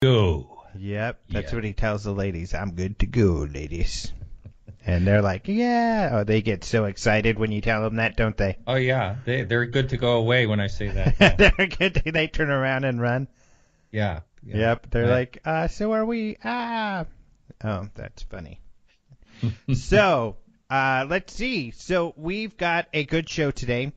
go. Yep, that's Yeah. what he tells the ladies. I'm good to go, ladies. And they're like, yeah. Oh, they get so excited when you tell them that, don't they? Oh yeah, they're good to go away when I say that. Yeah. They're good. They turn around and run. Yeah. Yeah. Yep, they're I, like, so are we? Oh, that's funny. So, let's see. So we've got a good show today.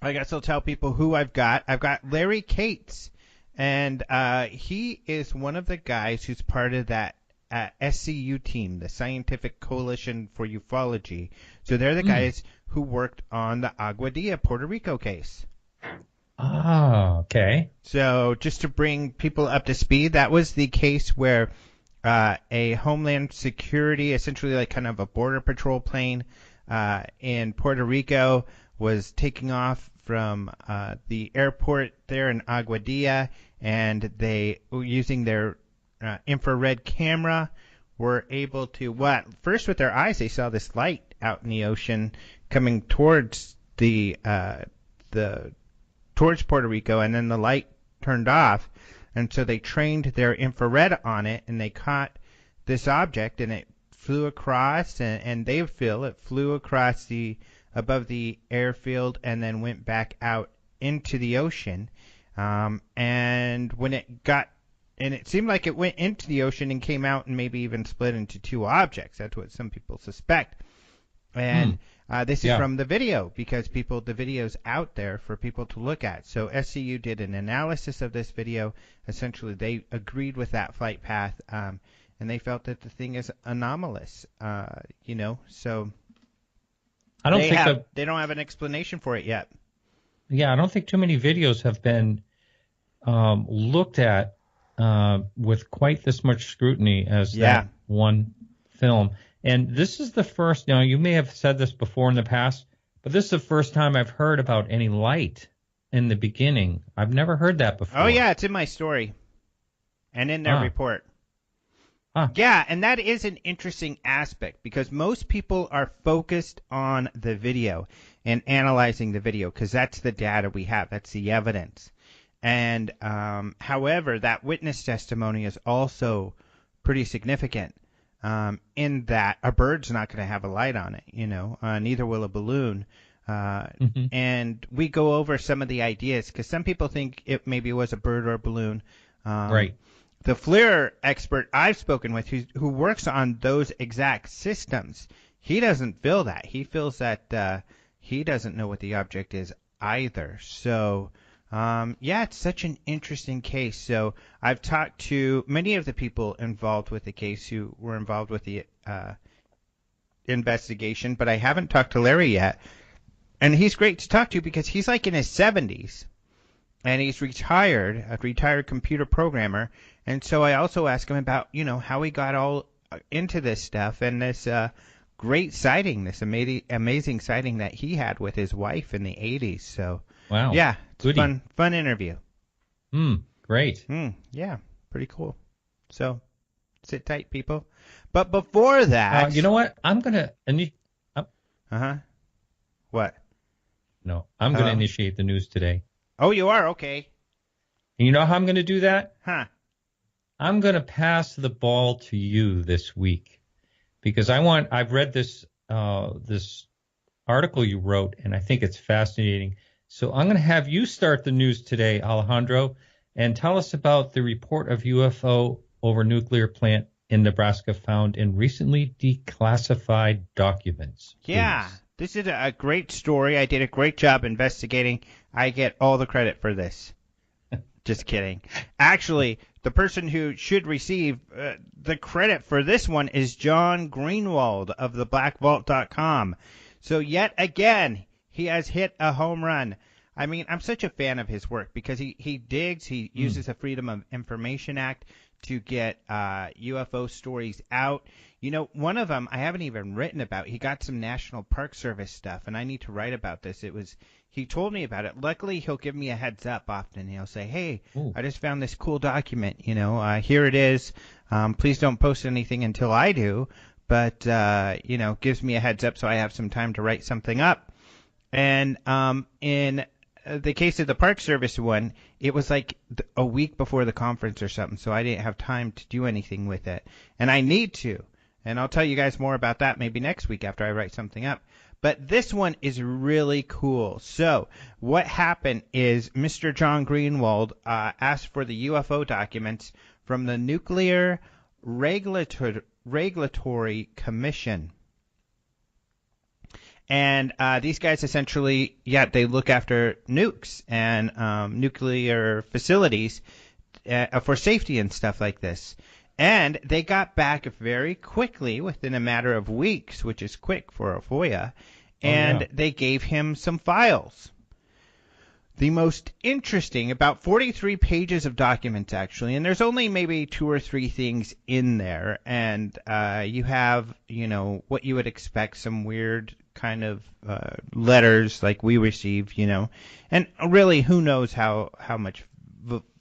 I guess I'll tell people who I've got. I've got Larry Cates, and he is one of the guys who's part of that SCU team, the Scientific Coalition for Ufology. So they're the guys who worked on the Aguadilla, Puerto Rico case. Okay. So just to bring people up to speed, that was the case where a Homeland Security, essentially like kind of a border patrol plane in Puerto Rico, was taking off from the airport there in Aguadilla, and they, using their infrared camera, were able to, first with their eyes, they saw this light out in the ocean coming towards towards Puerto Rico, and then the light turned off, and so they trained their infrared on it, and they caught this object, and it flew across, and they feel it flew across above the airfield and then went back out into the ocean. And when it seemed like it went into the ocean and came out and maybe even split into two objects. That's what some people suspect. And this is from the video, because the video's out there for people to look at. So SCU did an analysis of this video. Essentially, they agreed with that flight path, and they felt that the thing is anomalous. So they don't have an explanation for it yet. Yeah, I don't think too many videos have been looked at with quite this much scrutiny as that one film. And this is the first, you may have said this before in the past, but this is the first time I've heard about any light in the beginning. I've never heard that before. Oh, yeah, it's in my story and in their report. Yeah, and that is an interesting aspect, because most people are focused on the video and analyzing the video, because that's the data we have. That's the evidence. And however, that witness testimony is also pretty significant. In that a bird's not going to have a light on it, neither will a balloon. And we go over some of the ideas, because some people think it maybe was a bird or a balloon. Right. The FLIR expert I've spoken with, who works on those exact systems, he doesn't feel that. He feels that he doesn't know what the object is either. So, it's such an interesting case. So I've talked to many of the people involved with the case who were involved with the investigation, but I haven't talked to Larry yet. And he's great to talk to, because he's like in his 70s, and he's retired, a retired computer programmer. And so I also asked him about, how he got all into this stuff, and this great sighting, this amazing sighting that he had with his wife in the 80s. So, wow. Yeah, it's a fun interview. Great. Yeah, pretty cool. So, sit tight, people. But before that... you know what? I'm going to... What? No, I'm going to initiate the news today. Oh, you are? Okay. And you know how I'm going to do that? I'm going to pass the ball to you this week, because I've read this article you wrote, and I think it's fascinating. So I'm going to have you start the news today, Alejandro, and tell us about the report of UFO over nuclear plant in Nebraska found in recently declassified documents. Please. Yeah, this is a great story. I did a great job investigating. I get all the credit for this. Just kidding. Actually, the person who should receive the credit for this one is John Greenwald of theblackvault.com. So yet again, he has hit a home run. I mean, I'm such a fan of his work, because he digs, he uses the Freedom of Information Act to get UFO stories out. One of them I haven't even written about. He got some National Park Service stuff, and I need to write about this. He told me about it. Luckily, he'll give me a heads up often. He'll say, hey, I just found this cool document. Here it is. Please don't post anything until I do. But, gives me a heads up so I have some time to write something up. And in the case of the Park Service one, it was like a week before the conference or something, so I didn't have time to do anything with it. And I need to. And I'll tell you guys more about that maybe next week after I write something up. But this one is really cool. So what happened is Mr. John Greenwald asked for the UFO documents from the Nuclear Regulatory Commission. And these guys essentially, they look after nukes and nuclear facilities for safety and stuff like this. And they got back very quickly, within a matter of weeks, which is quick for a FOIA, and they gave him some files. The most interesting, about 43 pages of documents, actually, and there's only maybe 2 or 3 things in there, and you have, what you would expect, some weird kind of letters like we receive, and really, who knows how much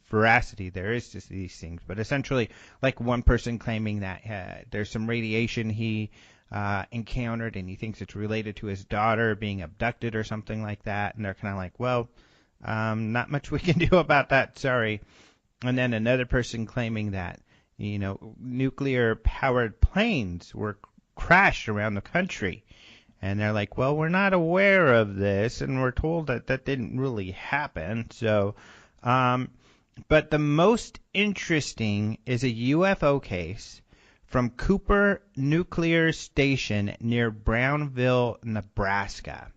veracity there is to these things, but essentially, like one person claiming that there's some radiation he encountered, and he thinks it's related to his daughter being abducted or something like that, and they're kind of like, well, not much we can do about that, sorry. And then another person claiming that, nuclear-powered planes were crashed around the country. And they're like, well, we're not aware of this, and we're told that that didn't really happen. So, but the most interesting is a UFO case from Cooper Nuclear Station near Brownville, Nebraska.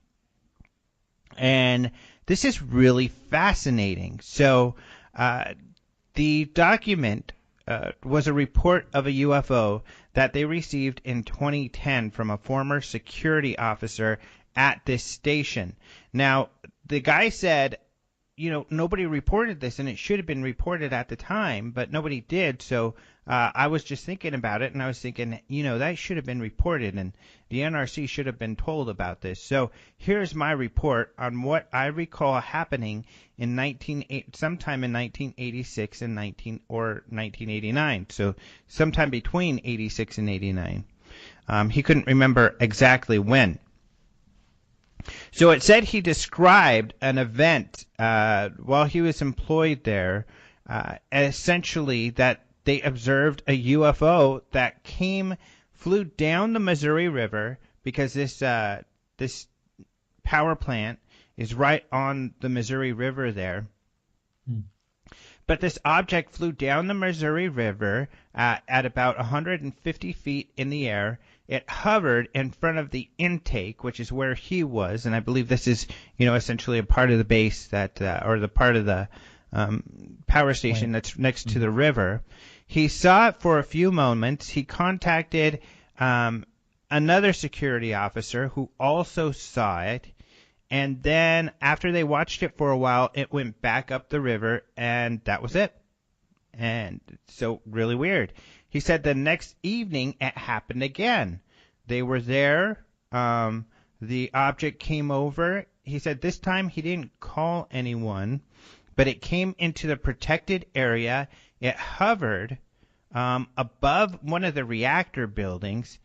And this is really fascinating. So the document was a report of a UFO that they received in 2010 from a former security officer at this station. Now, the guy said, nobody reported this, and it should have been reported at the time, but nobody did. So I was just thinking about it, and I was thinking, that should have been reported, and the NRC should have been told about this. So here's my report on what I recall happening in sometime in 1986 and 1989. So sometime between 86 and 89. He couldn't remember exactly when. So it said he described an event while he was employed there, essentially that they observed a UFO that flew down the Missouri River, because this power plant is right on the Missouri River there. But this object flew down the Missouri River at about 150 feet in the air. It hovered in front of the intake, which is where he was, and I believe this is, essentially a part of the base that, or the part of the power station that's next to the river. He saw it for a few moments. He contacted another security officer who also saw it, and then after they watched it for a while, it went back up the river, and that was it. And so, really weird. He said the next evening it happened again. They were there. The object came over. He said this time he didn't call anyone, but it came into the protected area. It hovered above one of the reactor buildings.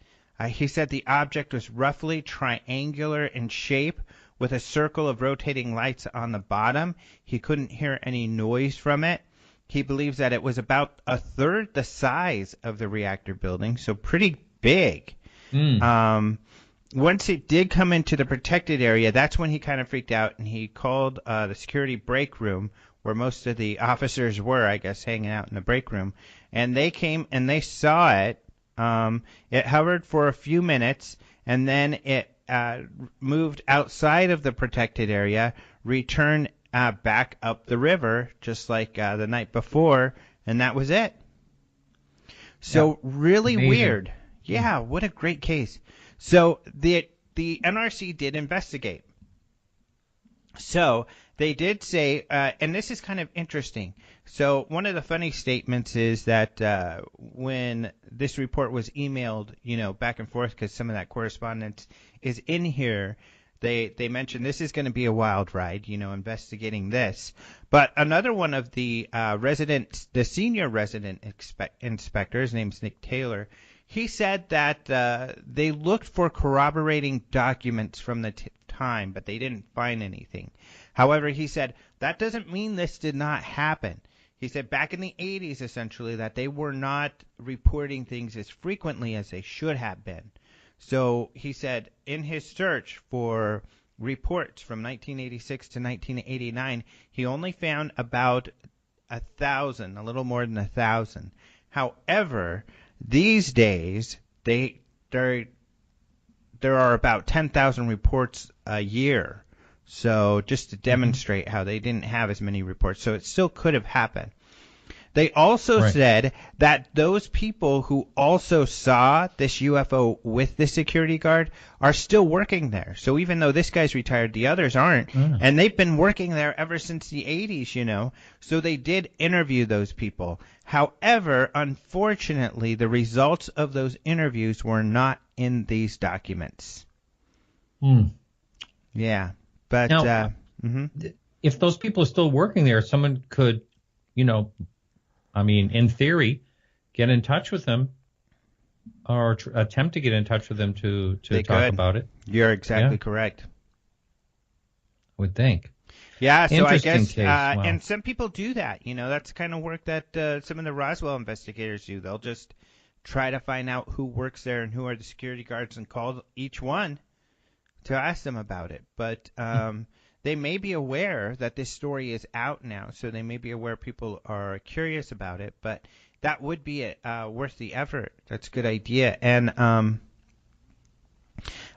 He said the object was roughly triangular in shape with a circle of rotating lights on the bottom. He couldn't hear any noise from it. He believes that it was about a third the size of the reactor building, so pretty big. Once it did come into the protected area, that's when he kind of freaked out, and he called the security break room, where most of the officers were, I guess, hanging out in the break room. And they came and they saw it. It hovered for a few minutes, and then it moved outside of the protected area, returned back up the river, just like the night before, and that was it. So really amazing. Weird. Yeah, what a great case. So the NRC did investigate. So they did say, and this is kind of interesting. So one of the funny statements is that when this report was emailed, back and forth, because some of that correspondence is in here, they mentioned this is going to be a wild ride, investigating this. But another one of the the senior resident inspector, his name's Nick Taylor, he said that they looked for corroborating documents from the time, but they didn't find anything. However, he said that doesn't mean this did not happen. He said back in the 80s, essentially, that they were not reporting things as frequently as they should have been. So he said in his search for reports from 1986 to 1989, he only found about 1,000, a little more than 1,000. However, these days, there are about 10,000 reports a year. So just to demonstrate how they didn't have as many reports. So it still could have happened. They also said that those people who also saw this UFO with the security guard are still working there. So even though this guy's retired, the others aren't. And they've been working there ever since the 80s, you know. So they did interview those people. However, unfortunately, the results of those interviews were not in these documents. Yeah. But now, if those people are still working there, someone could, you know, I mean, in theory, get in touch with them or attempt to get in touch with them to talk about it. You're exactly correct. I would think. Yeah, so I guess, and some people do that. You know, that's the kind of work that some of the Roswell investigators do. They'll just try to find out who works there and who are the security guards and call each one to ask them about it. But they may be aware that this story is out now, so they may be aware people are curious about it. But that would be worth the effort. That's a good idea. And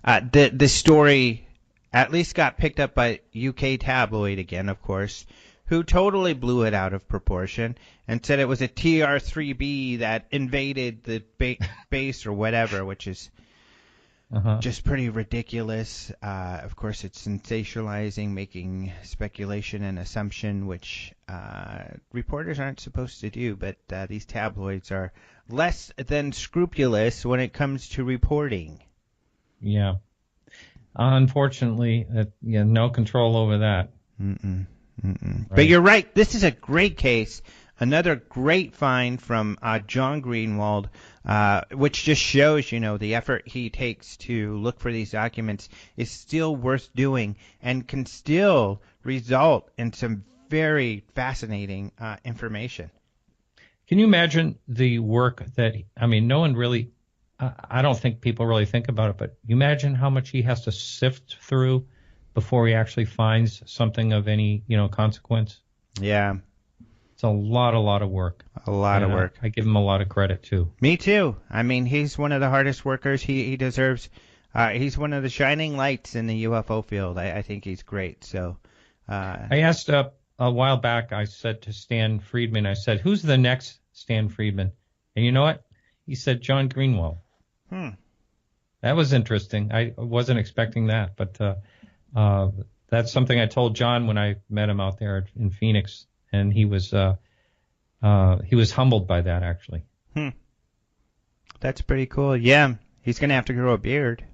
the story at least got picked up by UK tabloid again, of course, who totally blew it out of proportion and said it was a TR-3B that invaded the base or whatever, which is just pretty ridiculous. Of course, it's sensationalizing, making speculation and assumption, which reporters aren't supposed to do. But these tabloids are less than scrupulous when it comes to reporting. Yeah. Unfortunately, no control over that. Right. But you're right. This is a great case. Another great find from John Greenwald, which just shows, you know, the effort he takes to look for these documents is still worth doing and can still result in some very fascinating information. Can you imagine the work that, I mean, no one really, I don't think people really think about it, but you imagine how much he has to sift through before he actually finds something of any, you know, consequence? Yeah. It's a lot of work. A lot of work. I give him a lot of credit, too. Me, too. I mean, he's one of the hardest workers. He deserves, he's one of the shining lights in the UFO field. I think he's great. So, I asked a while back, I said to Stan Friedman, I said, who's the next Stan Friedman? And you know what? He said John Greenwald. That was interesting. I wasn't expecting that, but that's something I told John when I met him out there in Phoenix, and he was humbled by that, actually. That's pretty cool. Yeah, he's gonna have to grow a beard.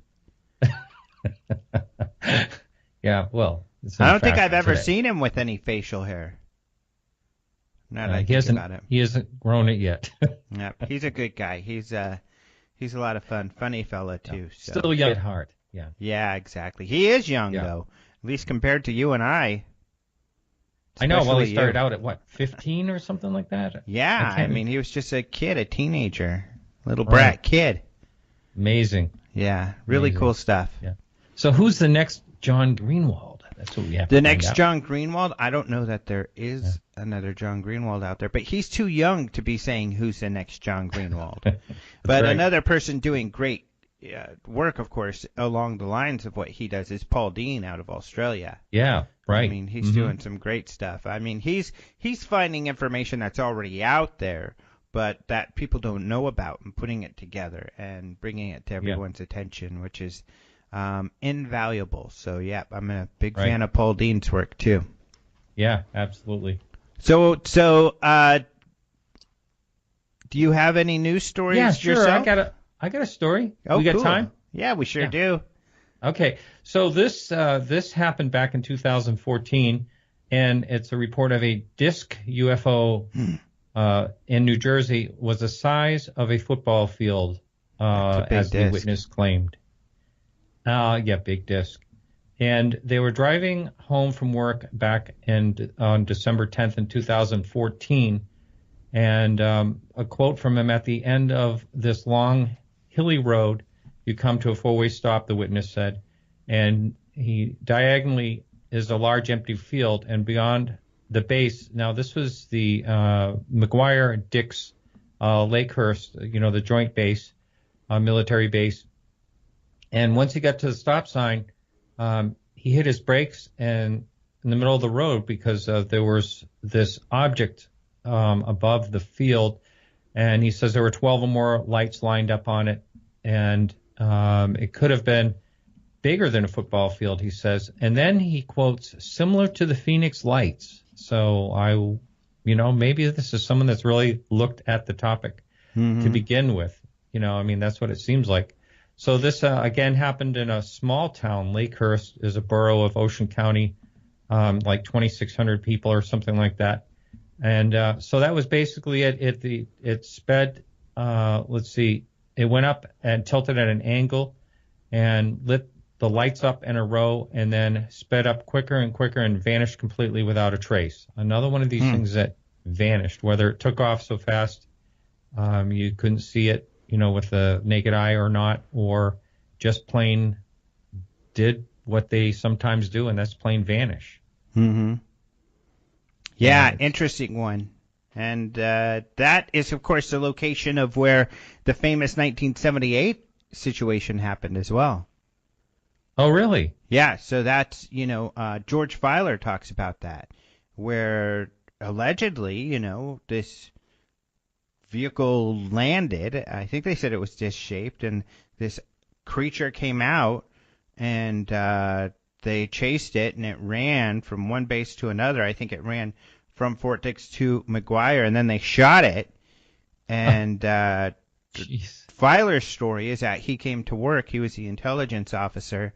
Yeah, well, I don't think I've ever seen him with any facial hair. Now that I think about it. He hasn't grown it yet. Yeah, he's a good guy. He's a lot of fun, funny fella too. So. Still young at heart. Yeah. Yeah, exactly. He is young though, at least compared to you and I. I know. Well, he started out at what, 15 or something like that? Yeah, I mean, he was just a kid, a teenager, little brat kid. Amazing. Yeah, really cool stuff. Yeah. So who's the next John Greenwald? That's what we have to The find next out. John Greenwald? I don't know that there is another John Greenwald out there, but he's too young to be saying who's the next John Greenwald. But another person doing great work, of course, along the lines of what he does is Paul Dean out of Australia. Yeah, right. I mean, he's doing some great stuff. I mean, he's finding information that's already out there, but that people don't know about, and putting it together and bringing it to everyone's attention, which is invaluable. So, yeah, I'm a big fan of Paul Dean's work, too. Yeah, absolutely. So, do you have any news stories yourself? I got a story. Oh, we got cool. time? Yeah, we sure do. Okay. So this happened back in 2014, and it's a report of a disc UFO in New Jersey was the size of a football field, as the witness claimed. Big disc. And they were driving home from work back on December 10th in 2014. And a quote from him: "At the end of this long, hilly road, you come to a four-way stop," the witness said. And he diagonally is a large empty field, and beyond the base, now this was the McGuire-Dix Lakehurst, the joint base, military base. And once he got to the stop sign, he hit his brakes and in the middle of the road because there was this object above the field, and he says there were 12 or more lights lined up on it, and it could have been bigger than a football field, he says. And then he quotes, "similar to the Phoenix Lights." So maybe this is someone that's really looked at the topic to begin with. That's what it seems like. So this, again, happened in a small town. Lakehurst is a borough of Ocean County, like 2,600 people or something like that. And so that was basically it. It sped, it went up and tilted at an angle and lit the lights up in a row and then sped up quicker and quicker and vanished completely without a trace. Another one of these things that vanished, whether it took off so fast you couldn't see it, with the naked eye or not, or just plain did what they sometimes do, and that's plain vanish. Mm-hmm. Yeah, interesting one. And that is, of course, the location of where the famous 1978 situation happened as well. Oh, really? Yeah, so that's, George Filer talks about that, where allegedly, this vehicle landed. I think they said it was disc-shaped, and this creature came out, and they chased it, and it ran from one base to another. I think it ran from Fort Dix to McGuire, and then they shot it. And Filer's story is that he came to work. He was the intelligence officer,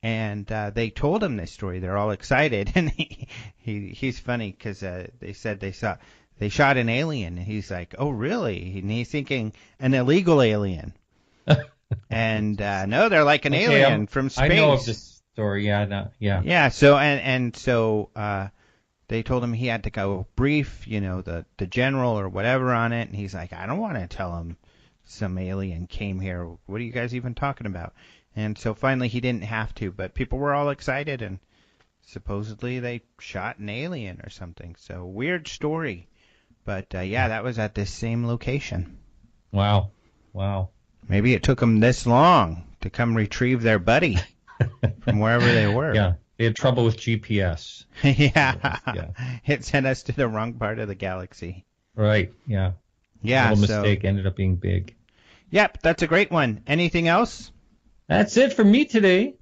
and they told him this story. They're all excited, and he's funny because they said they shot an alien, and he's like, "Oh, really?" And he's thinking an illegal alien. And no, they're like an alien from space. I know of this story. Yeah, no, yeah. Yeah. So so they told him he had to go brief, the general or whatever on it, and he's like, "I don't want to tell him some alien came here. What are you guys even talking about?" And so finally he didn't have to, but people were all excited, and supposedly they shot an alien or something. So weird story. But yeah, that was at this same location. Wow. Maybe it took them this long to come retrieve their buddy from wherever they were. Yeah, they had trouble with GPS. Yeah. It sent us to the wrong part of the galaxy. Right, yeah. Yeah. A little mistake ended up being big. Yep, that's a great one. Anything else? That's it for me today.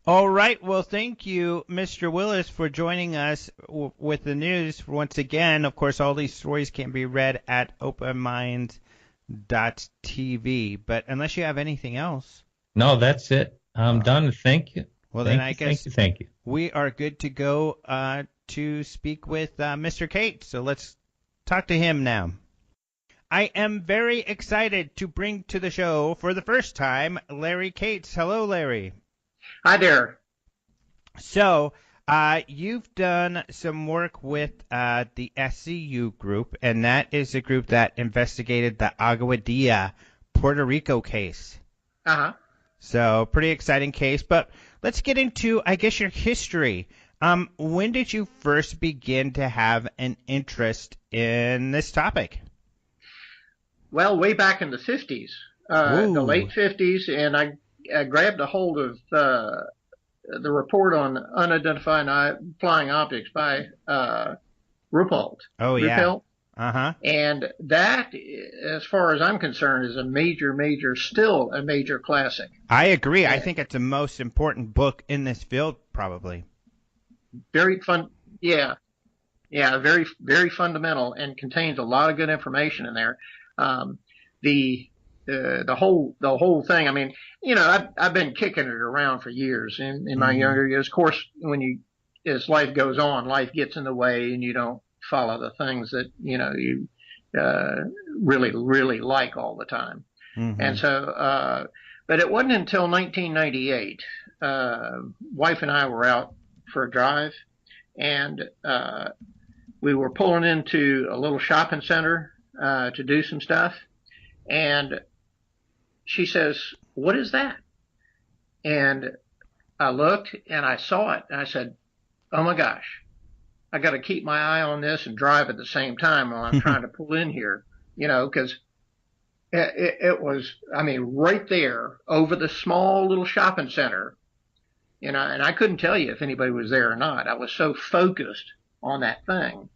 All right. Well, thank you, Mr. Willis, for joining us with the news. Once again, of course, all these stories can be read at openminds.tv. But unless you have anything else. No, that's it. I'm done. Thank you. Well, then I guess thank you. We are good to go to speak with Mr. Cates. So let's talk to him now. I am very excited to bring to the show for the first time Larry Cates. Hello, Larry. Hi there. So, you've done some work with the SCU group, and that is a group that investigated the Aguadilla, Puerto Rico case. Uh-huh. So, pretty exciting case. But let's get into, I guess, your history. When did you first begin to have an interest in this topic? Well, way back in the 50s, the late 50s, and I grabbed a hold of the report on unidentified flying objects by Ruppelt. Oh, yeah. Ruppelt. Uh-huh. And that, as far as I'm concerned, is still a major classic. I agree. Yeah. I think it's the most important book in this field, probably. Very fun. Yeah. Yeah, very, very fundamental and contains a lot of good information in there. The whole thing. I mean, I've been kicking it around for years in my younger years. Of course, as life goes on, life gets in the way and you don't follow the things that, you really, really like all the time. Mm-hmm. And so, but it wasn't until 1998, wife and I were out for a drive, and we were pulling into a little shopping center to do some stuff, and she says, "What is that?" And I looked and I saw it, and I said, "Oh my gosh, I got to keep my eye on this and drive at the same time while I'm trying to pull in here," because it was, I mean, right there over the small little shopping center, and I couldn't tell you if anybody was there or not. I was so focused on that thing.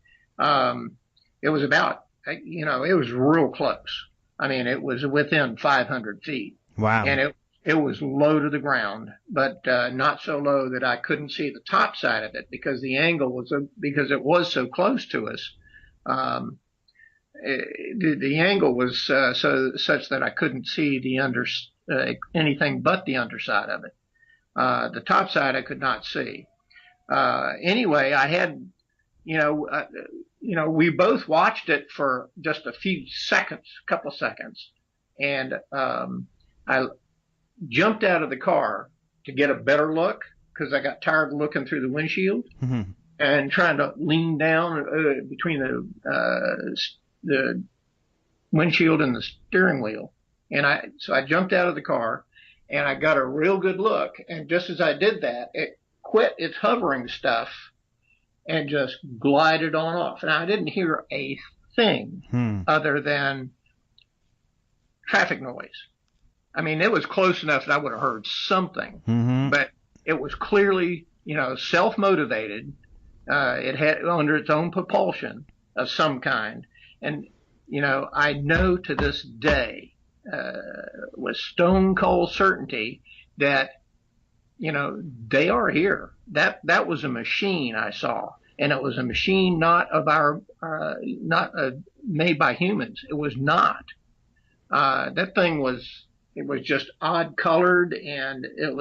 It was about, it was real close. I mean, it was within 500 feet. Wow. And it was low to the ground, but not so low that I couldn't see the top side of it because the angle was, because it was so close to us. The angle was such that I couldn't see anything but the underside of it. The top side I could not see. Anyway, I had, we both watched it for just a couple seconds, and I jumped out of the car to get a better look because I got tired of looking through the windshield and trying to lean down between the windshield and the steering wheel. And so I jumped out of the car and I got a real good look. And just as I did that, it quit its hovering stuff and just glided on off. And I didn't hear a thing other than traffic noise. I mean, it was close enough that I would have heard something, but it was clearly, self-motivated. It had under its own propulsion of some kind. And, I know to this day, with stone cold certainty that, they are here. That was a machine I saw, and it was a machine not made by humans. It was not. That thing it was just odd colored, and there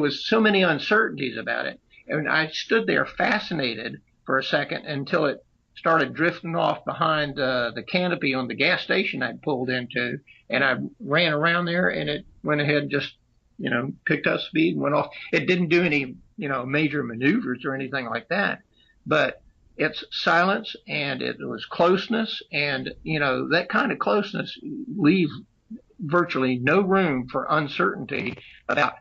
was so many uncertainties about it. And I stood there fascinated for a second until it started drifting off behind the canopy on the gas station I'd pulled into, and I ran around there, and it went ahead and just, picked up speed and went off. It didn't do any, major maneuvers or anything like that, but its silence and it was closeness, and, that kind of closeness leaves virtually no room for uncertainty about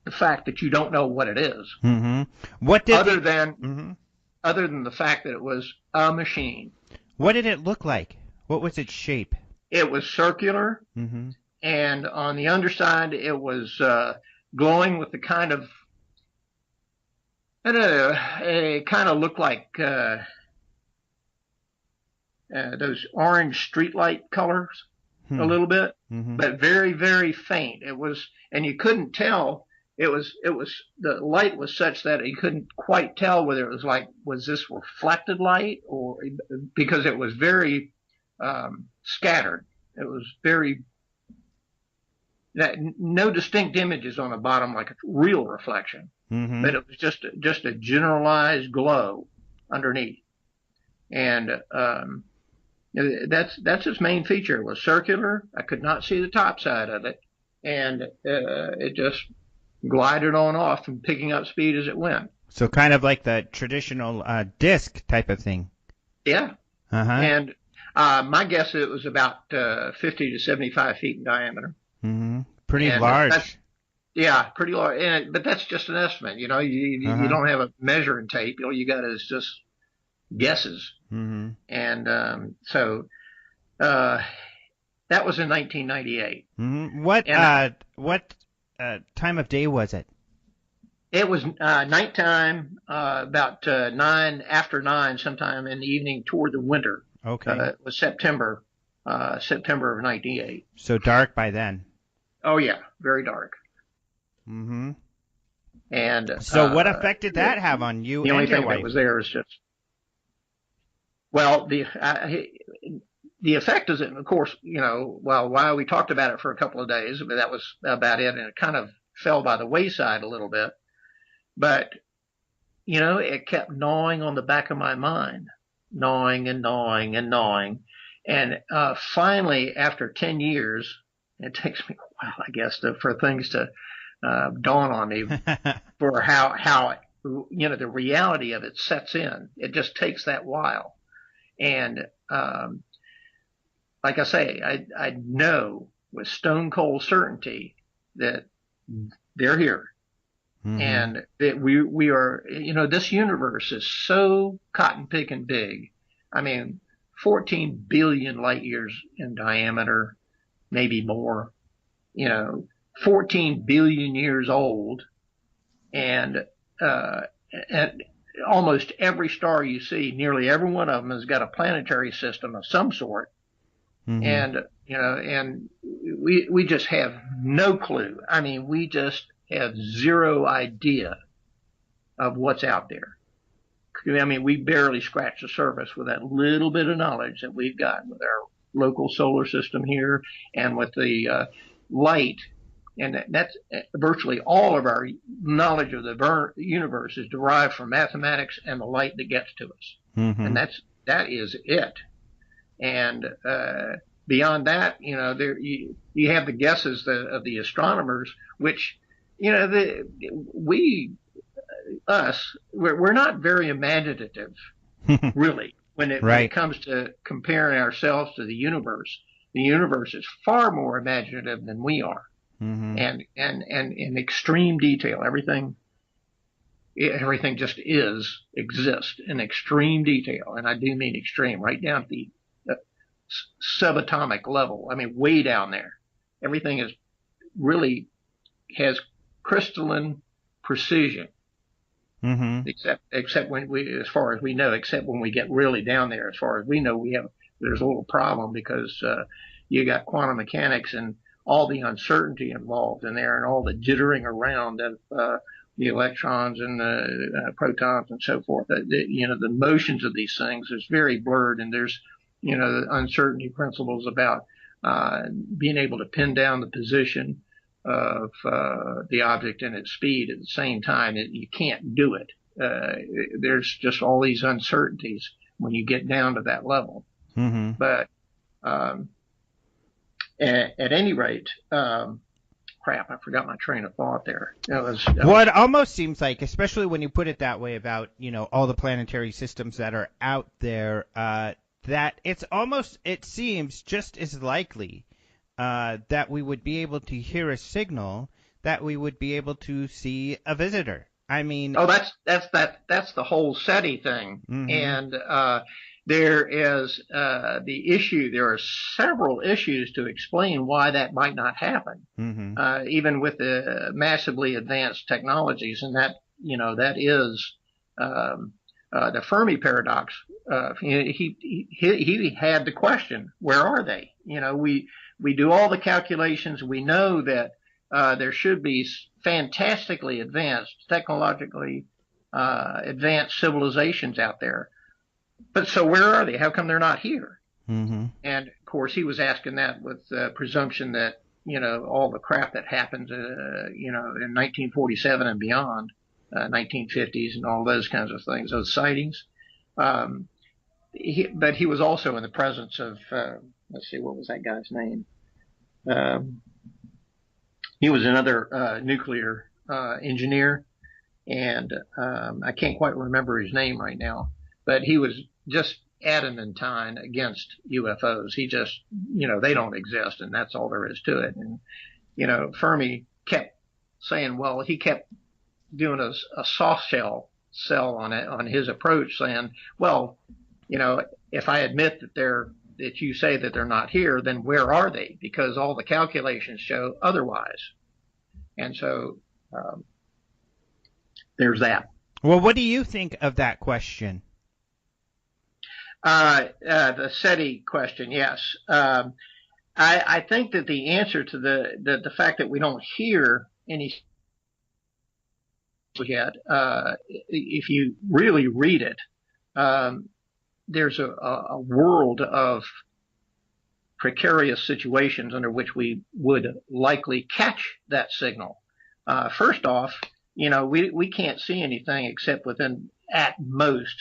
the fact that you don't know what it is. What did other than the fact that it was a machine. What did it look like? What was its shape? It was circular, and on the underside it was glowing with the kind of, I don't know, it kind of looked like those orange streetlight colors a little bit, but very, very faint. It was, and you couldn't tell. It was, the light was such that you couldn't quite tell whether it was this reflected light or, because it was very, scattered. It was no distinct images on the bottom like a real reflection, but it was just a generalized glow underneath. And, that's its main feature. It was circular. I could not see the top side of it, and, it just glided on off and picking up speed as it went. So kind of like the traditional disc type of thing. Yeah. And my guess it was about 50 to 75 feet in diameter. Pretty large. Yeah, pretty large. But that's just an estimate. You don't have a measuring tape. All you got is just guesses. And so that was in 1998. What time of day was it? It was nighttime, about after 9, sometime in the evening toward the winter. Okay. It was September of 98. So dark by then. Oh yeah, very dark. And so what effect did that have on you and your wife? The only thing that was there is just, well, the effect is, of course, while we talked about it for a couple of days, but that was about it, and it kind of fell by the wayside a little bit. But, it kept gnawing on the back of my mind, gnawing and gnawing and gnawing. And finally, after 10 years, it takes me a while, I guess, for things to dawn on me for how the reality of it sets in. It just takes that while. And like I say, I know with stone cold certainty that they're here. Mm-hmm. And that we are, this universe is so cotton picking big. I mean, 14 billion light years in diameter, maybe more, 14 billion years old. And almost every star you see, nearly every one of them has got a planetary system of some sort. Mm-hmm. And we just have no clue. I mean, we just have zero idea of what's out there. I mean, we barely scratch the surface with that little bit of knowledge that we've got with our local solar system here and with the light. And that's virtually all of our knowledge of the universe is derived from mathematics and the light that gets to us. Mm-hmm. And that is it. And beyond that, you have the guesses of the astronomers, which, we're not very imaginative, really, when it comes to comparing ourselves to the universe. The universe is far more imaginative than we are. Mm-hmm. And in extreme detail, everything just exists in extreme detail. And I do mean extreme, right down to the subatomic level. I mean, way down there. Everything has crystalline precision. Mm-hmm. Except when as far as we know, except when we get really down there, as far as we know, there's a little problem because, you got quantum mechanics and all the uncertainty involved in there and all the jittering around of, the electrons and the protons and so forth. The motions of these things is very blurred, and there's, the uncertainty principles about, being able to pin down the position of the object and its speed at the same time. You can't do it. There's just all these uncertainties when you get down to that level. Mm-hmm. But at any rate, crap, I forgot my train of thought there. It almost seems like, especially when you put it that way about, all the planetary systems that are out there, that it seems just as likely that we would be able to hear a signal, that we would be able to see a visitor. I mean, that's the whole SETI thing. Mm-hmm. And there is the issue. There are several issues to explain why that might not happen, mm-hmm. Even with the massively advanced technologies, and that is the Fermi paradox. He had the question, where are they? We do all the calculations. We know that there should be fantastically advanced, technologically advanced civilizations out there. But so where are they? How come they're not here? Mm-hmm. And of course, he was asking that with the presumption that all the crap that happened, in 1947 and beyond, 1950s, and all those kinds of things, those sightings. But he was also in the presence of, let's see, what was that guy's name? He was another nuclear engineer, and I can't quite remember his name right now. But he was just adamantine against UFOs. He just, they don't exist, and that's all there is to it. And, Fermi kept saying, well, he kept doing a soft sell on it, on his approach, saying, well, if I admit that you say that they're not here, then where are they? Because all the calculations show otherwise. And so, there's that. Well, what do you think of that question? The SETI question, yes. I think that the answer to the fact that we don't hear any yet, if you really read it, there's a world of precarious situations under which we would likely catch that signal. First off, we can't see anything except within, at most,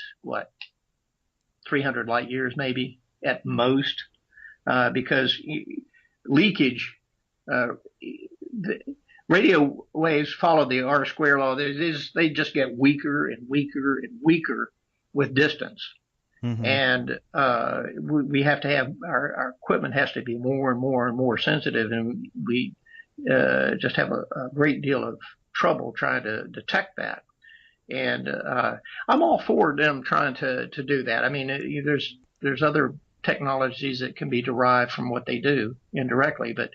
300 light years maybe, at most, because leakage, radio waves follow the R square law. They just get weaker and weaker and weaker with distance. Mm-hmm. And we have to have our equipment has to be more and more and more sensitive, and we just have a great deal of trouble trying to detect that. And I'm all for them trying to do that. I mean, there's other technologies that can be derived from what they do indirectly, but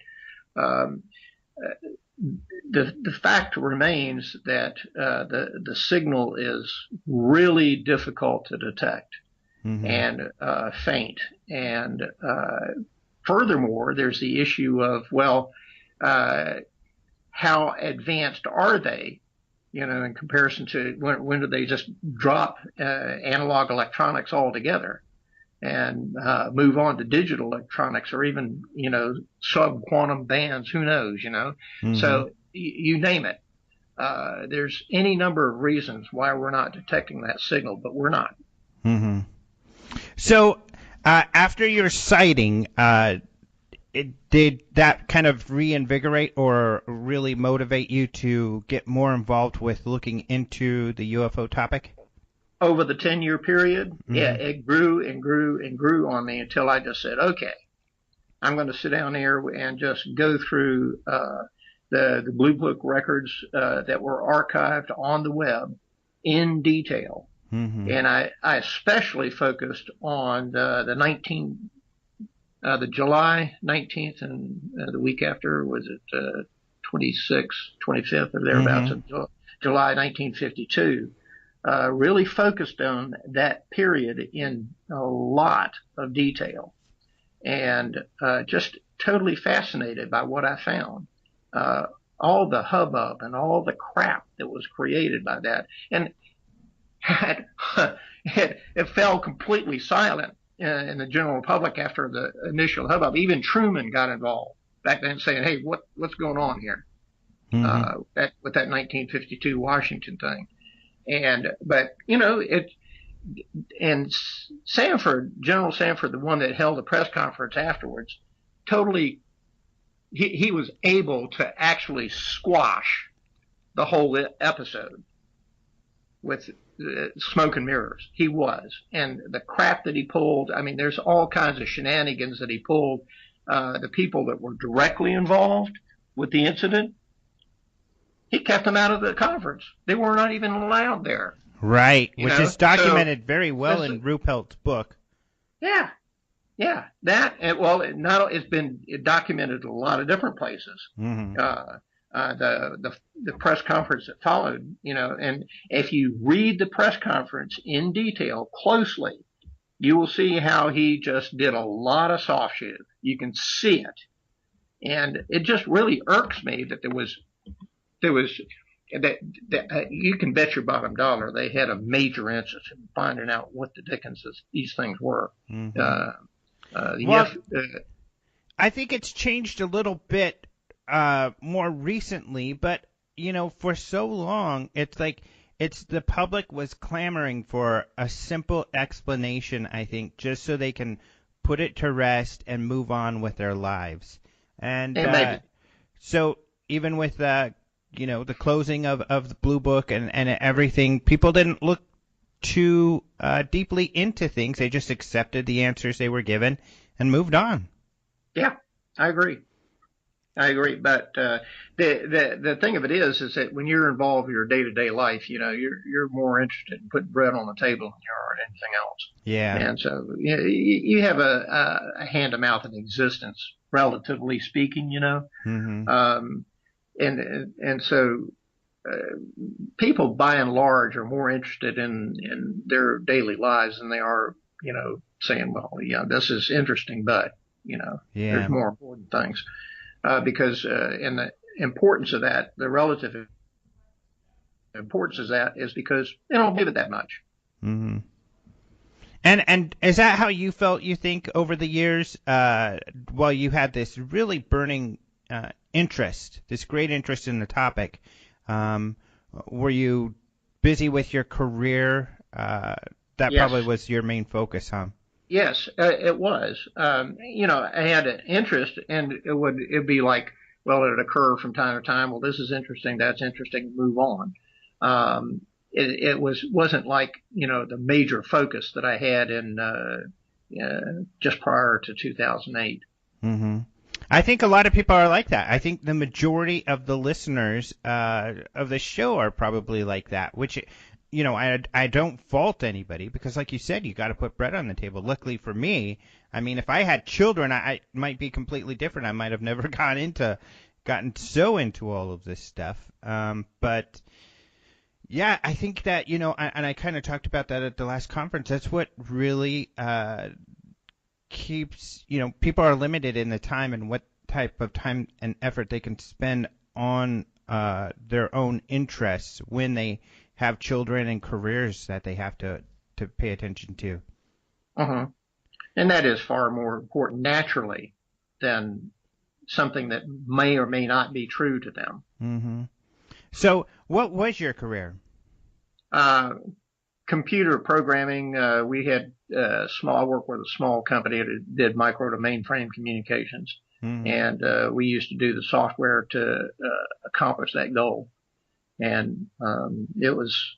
the fact remains that the signal is really difficult to detect. Mm-hmm. And faint. And furthermore, there's the issue of, well, how advanced are they, in comparison to when do they just drop analog electronics altogether and move on to digital electronics, or even, sub-quantum bands, who knows, Mm-hmm. So you name it. There's any number of reasons why we're not detecting that signal, but we're not. Mm-hmm. So after your sighting, did that kind of reinvigorate or really motivate you to get more involved with looking into the UFO topic? Over the 10-year period, mm-hmm. Yeah, it grew and grew and grew on me until I just said, okay, I'm going to sit down here and just go through the Blue Book records that were archived on the web in detail. Mm-hmm. And I especially focused on the July 19th and the week after, was it 26th, 25th, or thereabouts, mm-hmm. of July 1952. Really focused on that period in a lot of detail, and just totally fascinated by what I found. All the hubbub and all the crap that was created by that. And it fell completely silent in the general public after the initial hubbub. Even Truman got involved back then, saying, "Hey, what's going on here?" Mm-hmm. With that 1952 Washington thing, but and Sanford, General Sanford, the one that held the press conference afterwards, totally, he was able to actually squash the whole episode with smoke and mirrors. He was. And the crap that he pulled, I mean, there's all kinds of shenanigans that he pulled. The people that were directly involved with the incident, he kept them out of the conference. They were not even allowed there. Right, which is documented very well in Ruppelt's book. Yeah. Yeah. That, it's been documented in a lot of different places. Mm-hmm. The press conference that followed, and if you read the press conference in detail closely, you will see how he just did a lot of soft shit. You can see it. And it just really irks me that that you can bet your bottom dollar they had a major interest in finding out what the dickens these things were. Mm-hmm. I think it's changed a little bit more recently, but for so long it's like the public was clamoring for a simple explanation, I think, just so they can put it to rest and move on with their lives. And so even with the closing of the Blue Book and everything, people didn't look too deeply into things. They just accepted the answers they were given and moved on. Yeah, I agree. But the thing of it is that when you're involved in your day-to-day life, you're more interested in putting bread on the table than you are in anything else. Yeah. And so you have a hand-to-mouth of existence, relatively speaking. Mm-hmm. And so people by and large are more interested in their daily lives than they are, saying, well, yeah, this is interesting, but there's more important things. Because and the importance of that, the relative importance of that is because they don't give it that much. Mm-hmm. And is that how you felt, you think, over the years, while you had this really burning interest, this great interest in the topic? Were you busy with your career? That yes. Probably was your main focus, huh? Yes, it was. I had an interest, and it'd be like well, it occur from time to time. Well, this is interesting. That's interesting. Move on. It wasn't like, the major focus that I had in, just prior to 2008. Mm-hmm. I think a lot of people are like that. I think the majority of the listeners of the show are probably like that, which, I don't fault anybody because, like you said, you got to put bread on the table. Luckily for me, I mean, if I had children, I might be completely different. I might have never gotten so into all of this stuff. But yeah, I think that, and I kind of talked about that at the last conference. That's what really keeps, people are limited in the time and what type of time and effort they can spend on their own interests when they have children and careers that they have to pay attention to. Uh-huh. And that is far more important naturally than something that may or may not be true to them. Mm-hmm. So what was your career? Computer programming. We had I worked with a small company that did micro to mainframe communications. Mm-hmm. And we used to do the software to accomplish that goal. And it was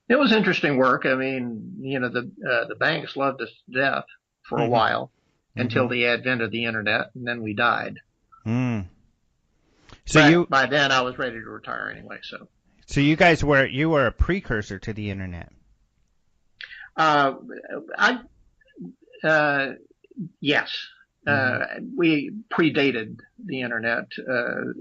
interesting work. I mean, the banks loved us to death for a while until the advent of the internet, and then we died. Mm. By then I was ready to retire anyway. So you guys were a precursor to the internet. Yes. We predated the internet.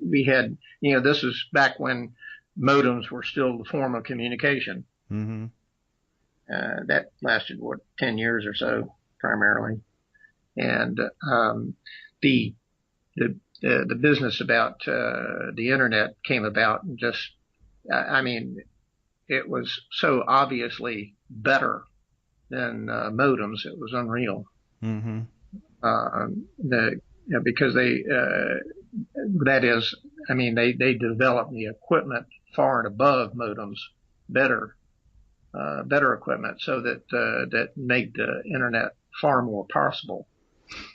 We had, this was back when modems were still the form of communication. Mm-hmm. That lasted 10 years or so primarily. And the business about the internet came about and just, it was so obviously better than modems. It was unreal. Mm-hmm. Because they developed the equipment far and above modems, better equipment, so that made the internet far more possible.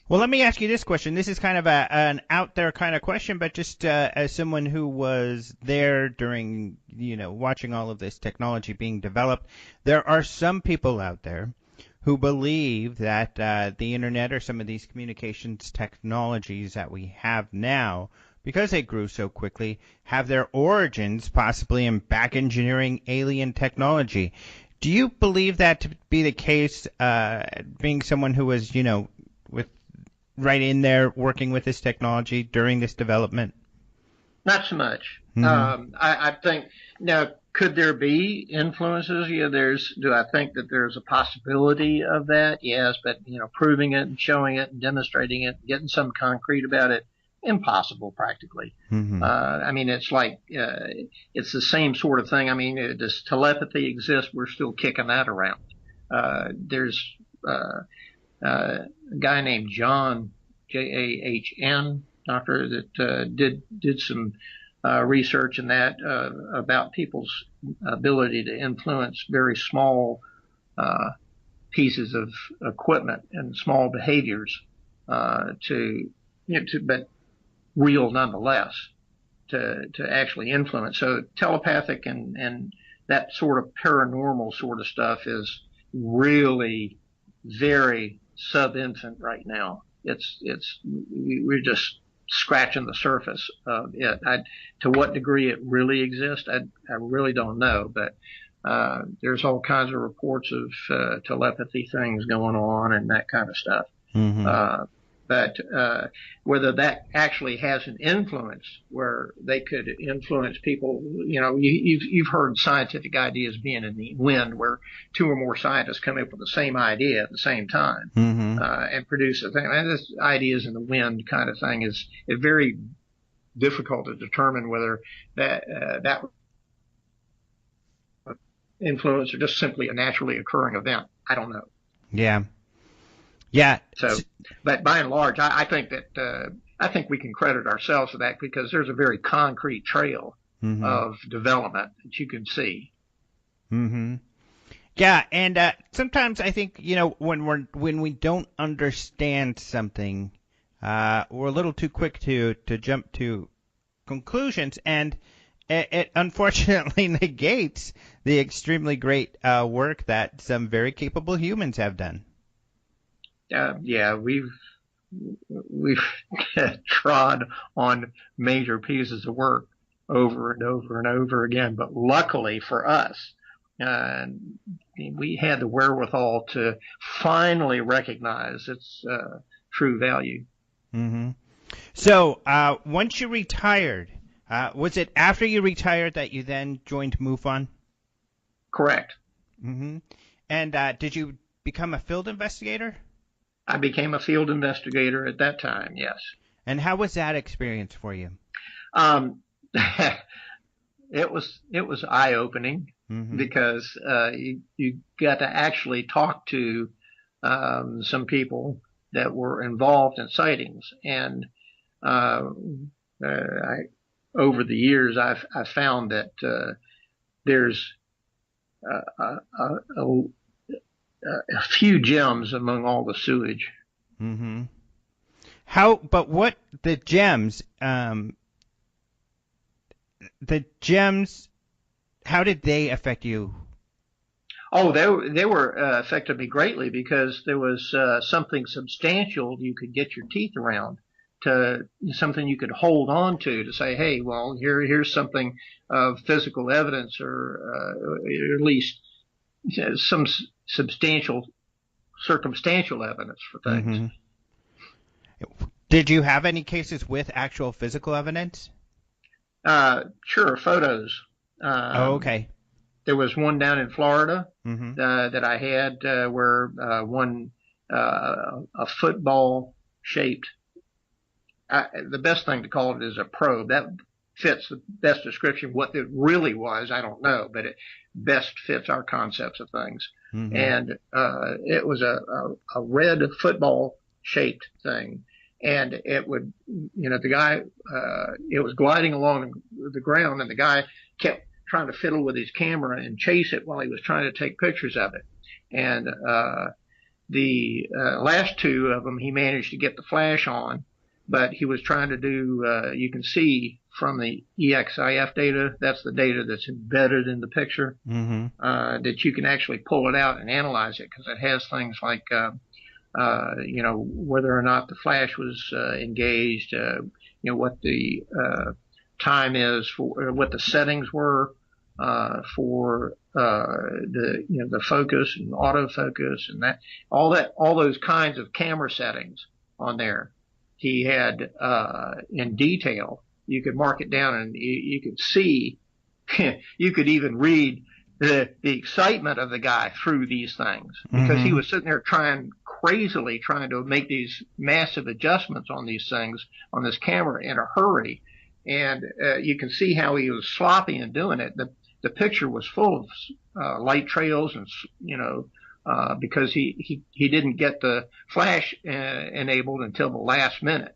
Well, let me ask you this question. This is kind of an out there kind of question, but just as someone who was there during, watching all of this technology being developed, there are some people out there who believe that the internet or some of these communications technologies that we have now, because they grew so quickly, have their origins possibly in back engineering alien technology. Do you believe that to be the case, being someone who was, right in there working with this technology during this development? Not so much. Mm-hmm. I think now, could there be influences? Yeah, do I think that there's a possibility of that? Yes, but proving it and showing it and demonstrating it, getting some concrete about it, impossible practically. Mm-hmm. It's like it's the same sort of thing. Does telepathy exist? We're still kicking that around. There's a guy named John, Jahn, doctor, that did some research in that about people's ability to influence very small pieces of equipment and small behaviors but real nonetheless, to actually influence. So telepathic and that sort of paranormal sort of stuff is really very sub-infant right now. We're just scratching the surface of it. To what degree it really exists, I really don't know, but there's all kinds of reports of telepathy things going on and that kind of stuff. Mm-hmm. But whether that actually has an influence where they could influence people, you've heard scientific ideas being in the wind, where two or more scientists come up with the same idea at the same time, mm-hmm. And produce a thing. This ideas in the wind kind of thing is very difficult to determine whether that influence or just simply a naturally occurring event. I don't know. Yeah. Yeah. So, but by and large, I think that I think we can credit ourselves for that because there's a very concrete trail mm-hmm. of development that you can see. Mm-hmm. Yeah, and sometimes I think when we don't understand something, we're a little too quick to jump to conclusions, and it unfortunately negates the extremely great work that some very capable humans have done. Yeah, we've trod on major pieces of work over and over and over again, but luckily for us, we had the wherewithal to finally recognize its true value. Mm-hmm. So once you retired, was it after you retired that you then joined MUFON? Correct. Mm-hmm. And did you become a field investigator? I became a field investigator at that time, yes. And how was that experience for you? It was eye-opening, mm-hmm. because you got to actually talk to some people that were involved in sightings, and over the years I've found that there's a few gems among all the sewage. Mm-hmm. But what the gems? How did they affect you? Oh, they were affected me greatly because there was something substantial you could get your teeth around, to something you could hold on to say, hey, well, here's something of physical evidence, or at least some substantial circumstantial evidence for things. Mm-hmm. Did you have any cases with actual physical evidence? Sure, photos. Okay. There was one down in Florida, mm-hmm. That I had where a football shaped. The best thing to call it is a probe. That fits the best description. What it really was, I don't know, but it best fits our concepts of things. Mm-hmm. And it was a red football shaped thing. And it would, the guy, it was gliding along the ground, and the guy kept trying to fiddle with his camera and chase it while he was trying to take pictures of it. And the last two of them, he managed to get the flash on, but he was trying to do, you can see from the EXIF data, that's the data that's embedded in the picture, mm-hmm. That you can actually pull it out and analyze it, because it has things like whether or not the flash was engaged, what the time is for, what the settings were for the focus and autofocus and all those kinds of camera settings on there. He had in detail. You could mark it down, and you could see. You could even read the excitement of the guy through these things, because mm-hmm. he was sitting there crazily trying to make these massive adjustments on these things on this camera in a hurry, and you can see how he was sloppy in doing it. The picture was full of light trails, and because he didn't get the flash enabled until the last minute.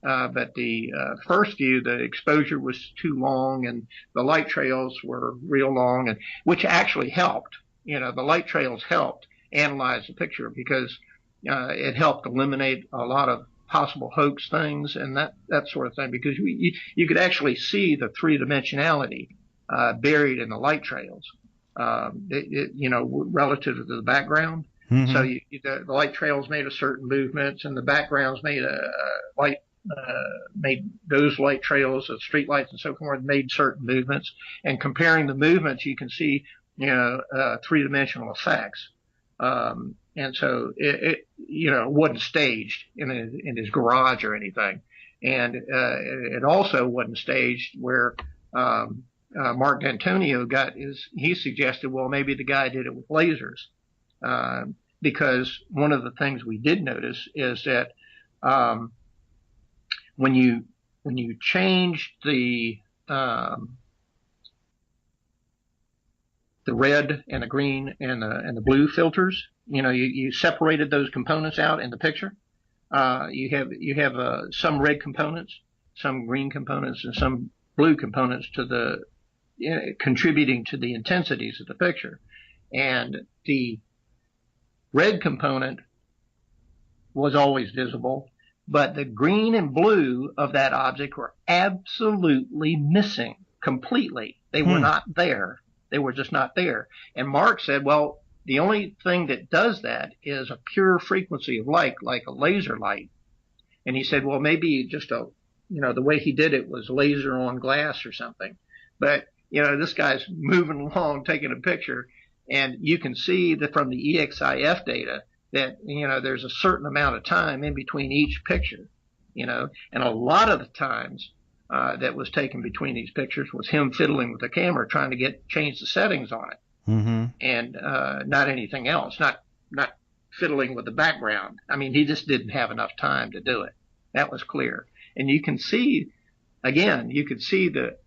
But the first view, the exposure was too long, and the light trails were real long, and which actually helped. The light trails helped analyze the picture, because it helped eliminate a lot of possible hoax things and that sort of thing, because you could actually see the three-dimensionality buried in the light trails, relative to the background. Mm-hmm. So the light trails made a certain movements, and the backgrounds made made those light trails, the street lights and so forth, made certain movements. And comparing the movements, you can see, three-dimensional effects. And so it wasn't staged in his garage or anything. And it also wasn't staged where Mark D'Antonio he suggested, well, maybe the guy did it with lasers. Because one of the things we did notice is that when you changed the red and the green and the blue filters, you separated those components out in the picture. You have some red components, some green components, and some blue components contributing to the intensities of the picture. And the red component was always visible. but the green and blue of that object were absolutely missing completely. They were not there. They were just not there. And Mark said, well, the only thing that does that is a pure frequency of light, like a laser light. And he said, well, maybe just the way he did it was laser on glass or something. But, this guy's moving along, taking a picture, and you can see that from the EXIF data that, there's a certain amount of time in between each picture, and a lot of the times that was taken between these pictures was him fiddling with the camera, trying to change the settings on it. And not anything else, not fiddling with the background. I mean, he just didn't have enough time to do it. That was clear. And you could see the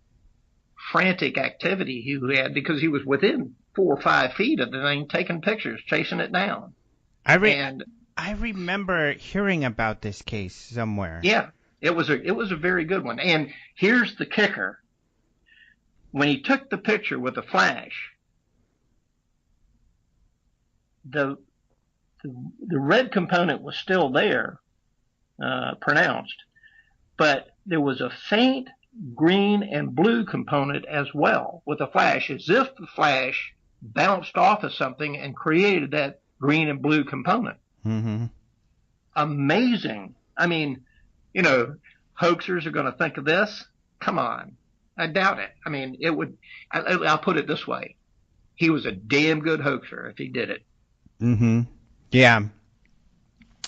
frantic activity he had because he was within 4 or 5 feet of the thing, taking pictures, chasing it down. I remember hearing about this case somewhere. Yeah, it was a very good one. And here's the kicker. When he took the picture with the flash, the red component was still there, pronounced, but there was a faint green and blue component as well with the flash, as if the flash bounced off of something and created that green and blue component. Amazing. I mean, hoaxers are going to think of this. Come on. I doubt it. I mean, I'll put it this way. He was a damn good hoaxer if he did it. Yeah.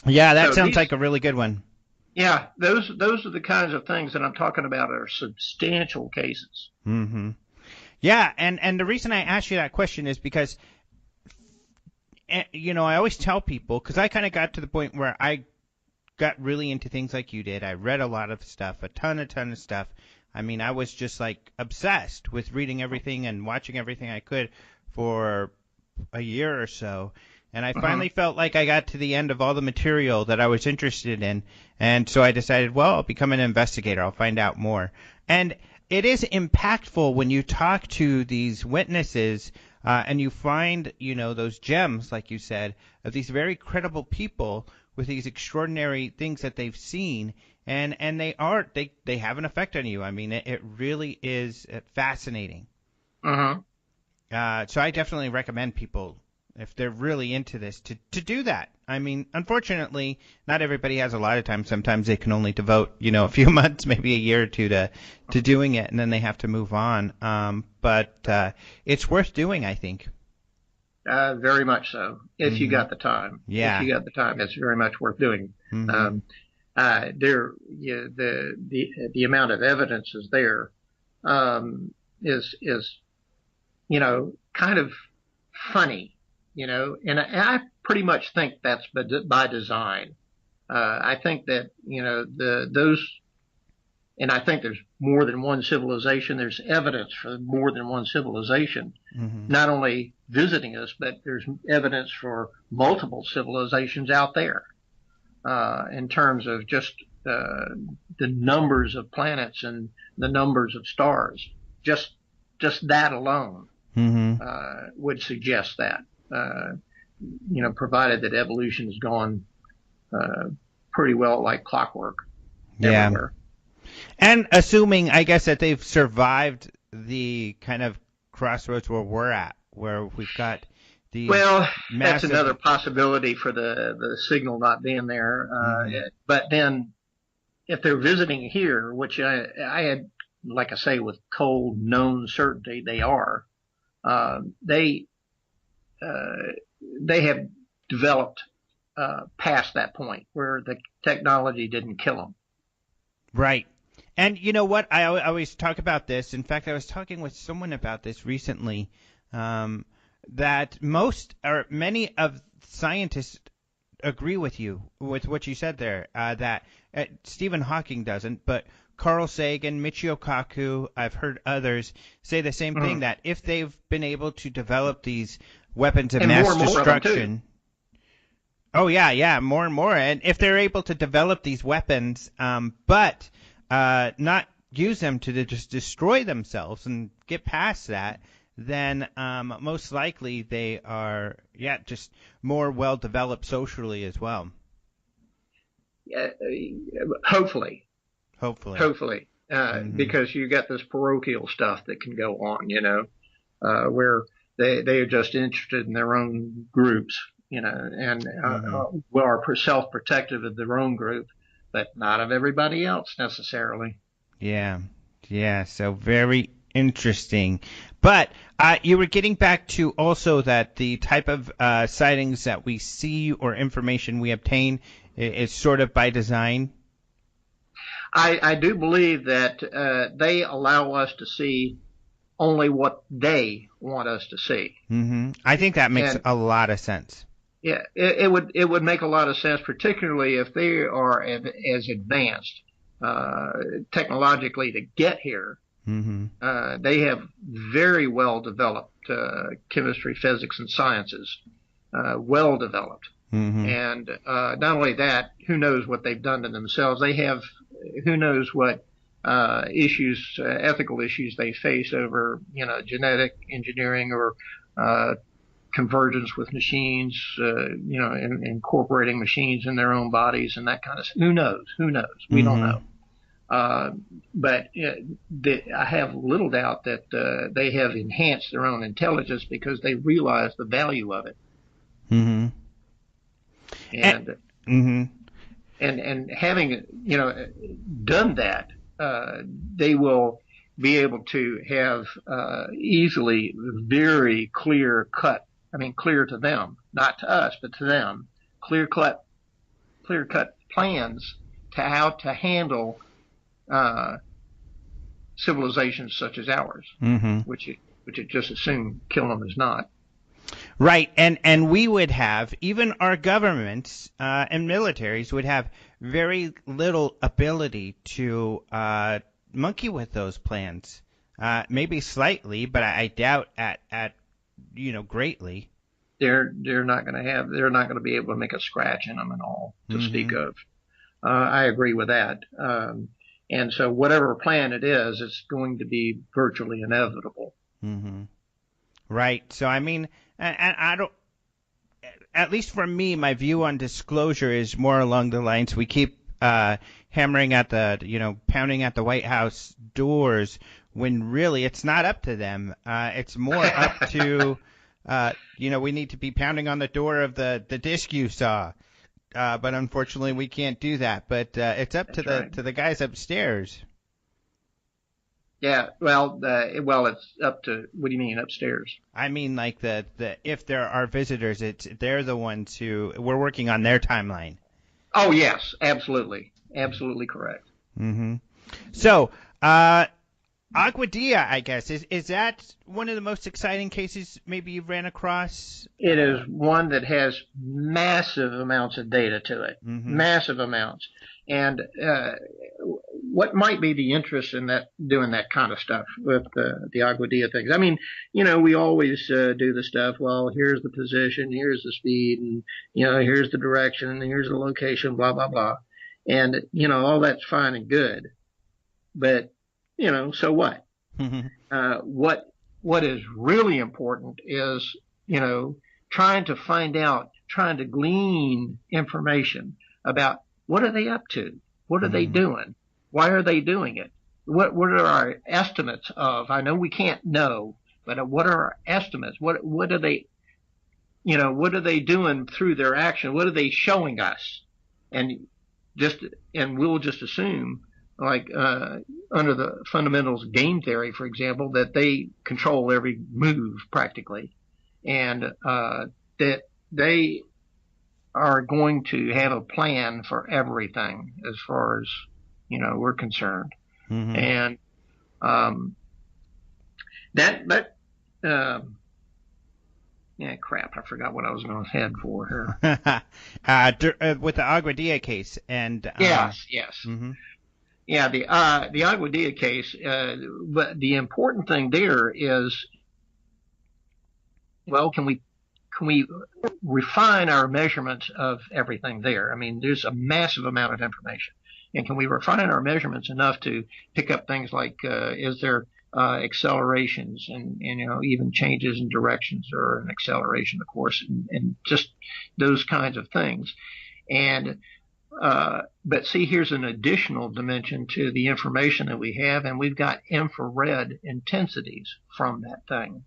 Yeah, that sounds like a really good one. Yeah, those are the kinds of things that I'm talking about are substantial cases. Yeah, and the reason I asked you that question is because, I always tell people, because I kind of got to the point where I got really into things like you did. I read a lot of stuff, a ton of stuff. I mean, I was just like obsessed with reading everything and watching everything I could for a year or so. And I finally felt like I got to the end of all the material that I was interested in. And so I decided, well, I'll become an investigator. I'll find out more. And it is impactful when you talk to these witnesses and you find, those gems, like you said, of these very credible people with these extraordinary things that they've seen. And they have an effect on you. I mean, it really is fascinating. So I definitely recommend people, if they're really into this, to do that. I mean, unfortunately, not everybody has a lot of time. Sometimes they can only devote, a few months, maybe a year or two to doing it, and then they have to move on. But it's worth doing, I think. Very much so, if you got the time. Yeah. If you got the time, it's very much worth doing. The amount of evidence is there, is kind of funny. And I pretty much think that's by design. I think that, and I think there's more than one civilization. There's evidence for more than one civilization, not only visiting us, but there's evidence for multiple civilizations out there, in terms of just, the numbers of planets and the numbers of stars. Just that alone, would suggest that. Provided that evolution has gone pretty well like clockwork everywhere. And assuming, I guess, that they've survived the kind of crossroads where we're at, where we've got the that's another possibility for the signal not being there. But then if they're visiting here, which I had, like I say, with cold known certainty they are, they have developed past that point where the technology didn't kill them. Right. And you know what? I always talk about this. In fact, I was talking with someone about this recently, that many of scientists agree with you, with what you said there, that Stephen Hawking doesn't, but Carl Sagan, Michio Kaku, I've heard others say the same thing, that if they've been able to develop these weapons of mass destruction. Oh, yeah, more and more. And if they're able to develop these weapons, but not use them to just destroy themselves and get past that, then most likely they are, just more well-developed socially as well. hopefully, Hopefully. because you got this parochial stuff that can go on, where they are just interested in their own groups, and are self-protective of their own group, but not of everybody else necessarily. Yeah. So very interesting. But you were getting back to also that the type of sightings that we see or information we obtain is sort of by design. I do believe that they allow us to see only what they want us to see. I think that makes a lot of sense. Yeah, it would make a lot of sense, particularly if they are as advanced technologically to get here. They have very well developed chemistry, physics, and sciences, well developed. And not only that, who knows what they've done to themselves? They have, who knows what issues, ethical issues they face over, genetic engineering or convergence with machines, incorporating machines in their own bodies and that kind of stuff. Who knows? We don't know. But I have little doubt that they have enhanced their own intelligence because they realize the value of it. And having done that, they will be able to have easily very clear to them, not to us, but to them, clear cut plans to how to handle civilizations such as ours, which it just as soon kill them as not. Right, and we would have, even our governments and militaries would have very little ability to monkey with those plans. Maybe slightly, but I doubt at greatly. They're not going to be able to make a scratch in them and all to speak of. I agree with that. And so whatever plan it is, it's going to be virtually inevitable. Right. So I mean, and I don't. At least for me, my view on disclosure is more along the lines we keep hammering at pounding at the White House doors when really it's not up to them. It's more up to, we need to be pounding on the door of the disc you saw. But unfortunately, we can't do that. But it's up to the guys upstairs. Yeah, well, it's up to. What do you mean upstairs? I mean, like the if there are visitors, they're the ones we're working on their timeline. Oh yes, absolutely correct. So, Aguadilla, I guess, is that one of the most exciting cases maybe you've ran across? It is one that has massive amounts of data to it, massive amounts. And what might be the interest in doing that kind of stuff with the Aguadilla things? I mean, we always do the stuff. Well, here's the position, here's the speed, and here's the direction, and here's the location, blah blah blah, and all that's fine and good, but so what? What is really important is trying to glean information about what are they up to, what are they doing, why are they doing it, what are our estimates of? I know we can't know, but what are our estimates? What are they, what are they doing through their action? What are they showing us? And we'll just assume, like under the fundamentals of game theory, for example, that they control every move practically, and that they are going to have a plan for everything as far as we're concerned. And crap, I forgot what I was going to head for here. With the Aguadilla case, and yes. Yeah, the Aguadilla case, but the important thing there is, well, can we refine our measurements of everything there? I mean, there's a massive amount of information, and can we refine our measurements enough to pick up things like, is there accelerations and even changes in directions or an acceleration, of course, and just those kinds of things. And But see, here's an additional dimension to the information that we have, and we've got infrared intensities from that thing.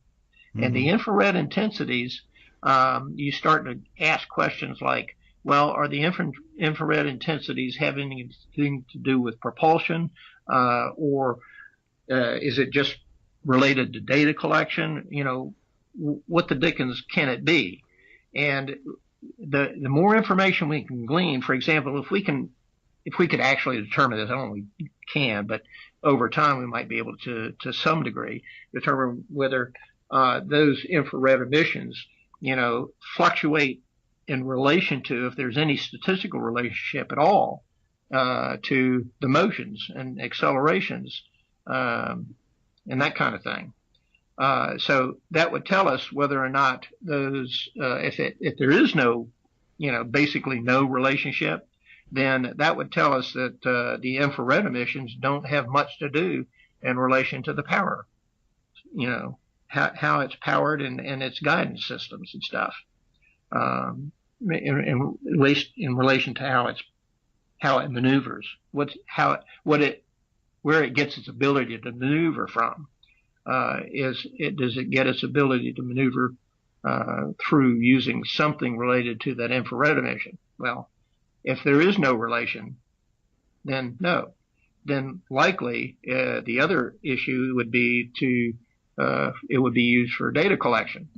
Mm-hmm. And the infrared intensities, you start to ask questions like, well, are the infrared intensities having anything to do with propulsion, or is it just related to data collection? You know, what the dickens can it be? And the more information we can glean, for example, if we could actually determine this, I don't know if we can, but over time we might be able to some degree determine whether those infrared emissions, you know, fluctuate in relation to, if there's any statistical relationship at all, to the motions and accelerations, and that kind of thing. So that would tell us whether or not those, if there is no, you know, basically no relationship, then that would tell us that the infrared emissions don't have much to do in relation to the power, you know, how it's powered and its guidance systems and stuff. In relation to how it maneuvers, where it gets its ability to maneuver from. Does it get its ability to maneuver through using something related to that infrared emission? Well, if there is no relation, then no. Then likely the other issue would be it would be used for data collection,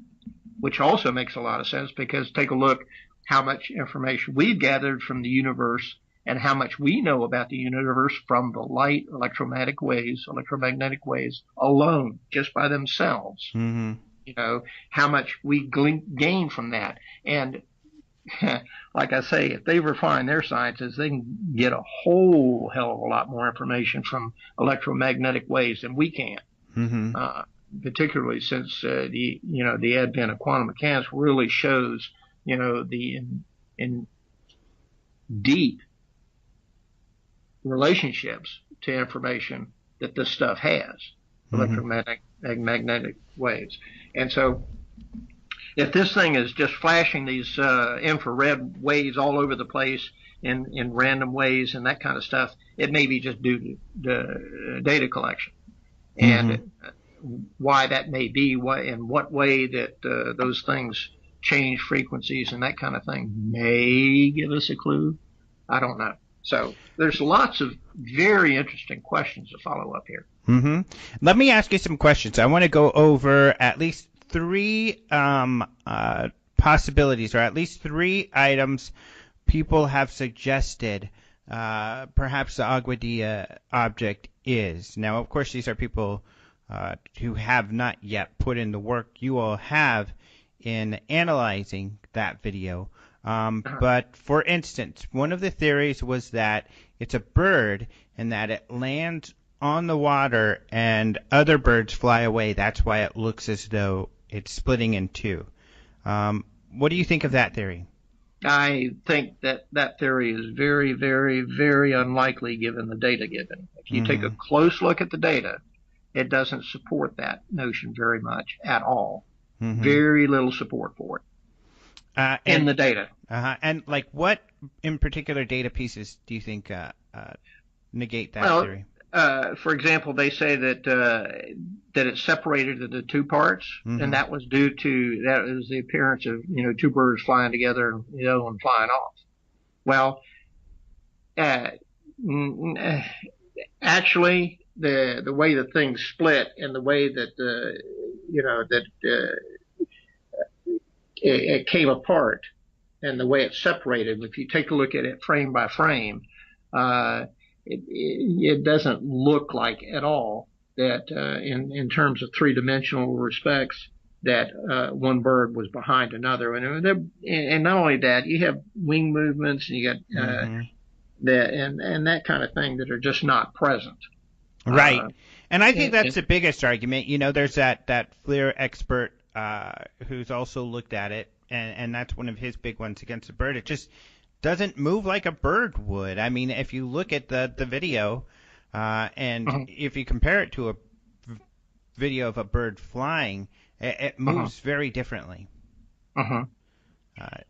which also makes a lot of sense, because take a look how much information we've gathered from the universe and how much we know about the universe from the light, electromagnetic waves alone, just by themselves. Mm-hmm. You know, how much we gain from that. And like I say, if they refine their sciences, they can get a whole hell of a lot more information from electromagnetic waves than we can. Mm-hmm. Particularly since the advent of quantum mechanics really shows, you know, the in deep relationships to information that this stuff has, electromagnetic waves. And so if this thing is just flashing these infrared waves all over the place in random ways and that kind of stuff, it may be just due to the data collection. And why that may be, in what way that those things change frequencies and that kind of thing may give us a clue. I don't know. So there's lots of very interesting questions to follow up here. Mm-hmm. Let me ask you some questions. I want to go over at least three possibilities, or at least three items people have suggested perhaps the Aguadilla object is. Now, of course, these are people who have not yet put in the work you all have in analyzing that video. But for instance, one of the theories was that it's a bird and that it lands on the water and other birds fly away. That's why it looks as though it's splitting in two. What do you think of that theory? I think that theory is very, very, very unlikely given the data given. If you take a close look at the data, it doesn't support that notion very much at all. Very little support for it in the data. And like, what in particular data pieces do you think negate that theory? For example, they say that it's separated into two parts, and that was due to the appearance of two birds flying together and the other one flying off. Well, actually, the way the thing split and the way that it came apart and the way it separated, if you take a look at it frame by frame, it doesn't look like at all that in terms of three-dimensional respects that one bird was behind another. And not only that, you have wing movements and you got that and that kind of thing that are just not present. Right. And I think that's the biggest argument. There's that FLIR expert who's also looked at it, and that's one of his big ones against the bird. It just doesn't move like a bird would. I mean, if you look at the video and if you compare it to a video of a bird flying, it moves very differently.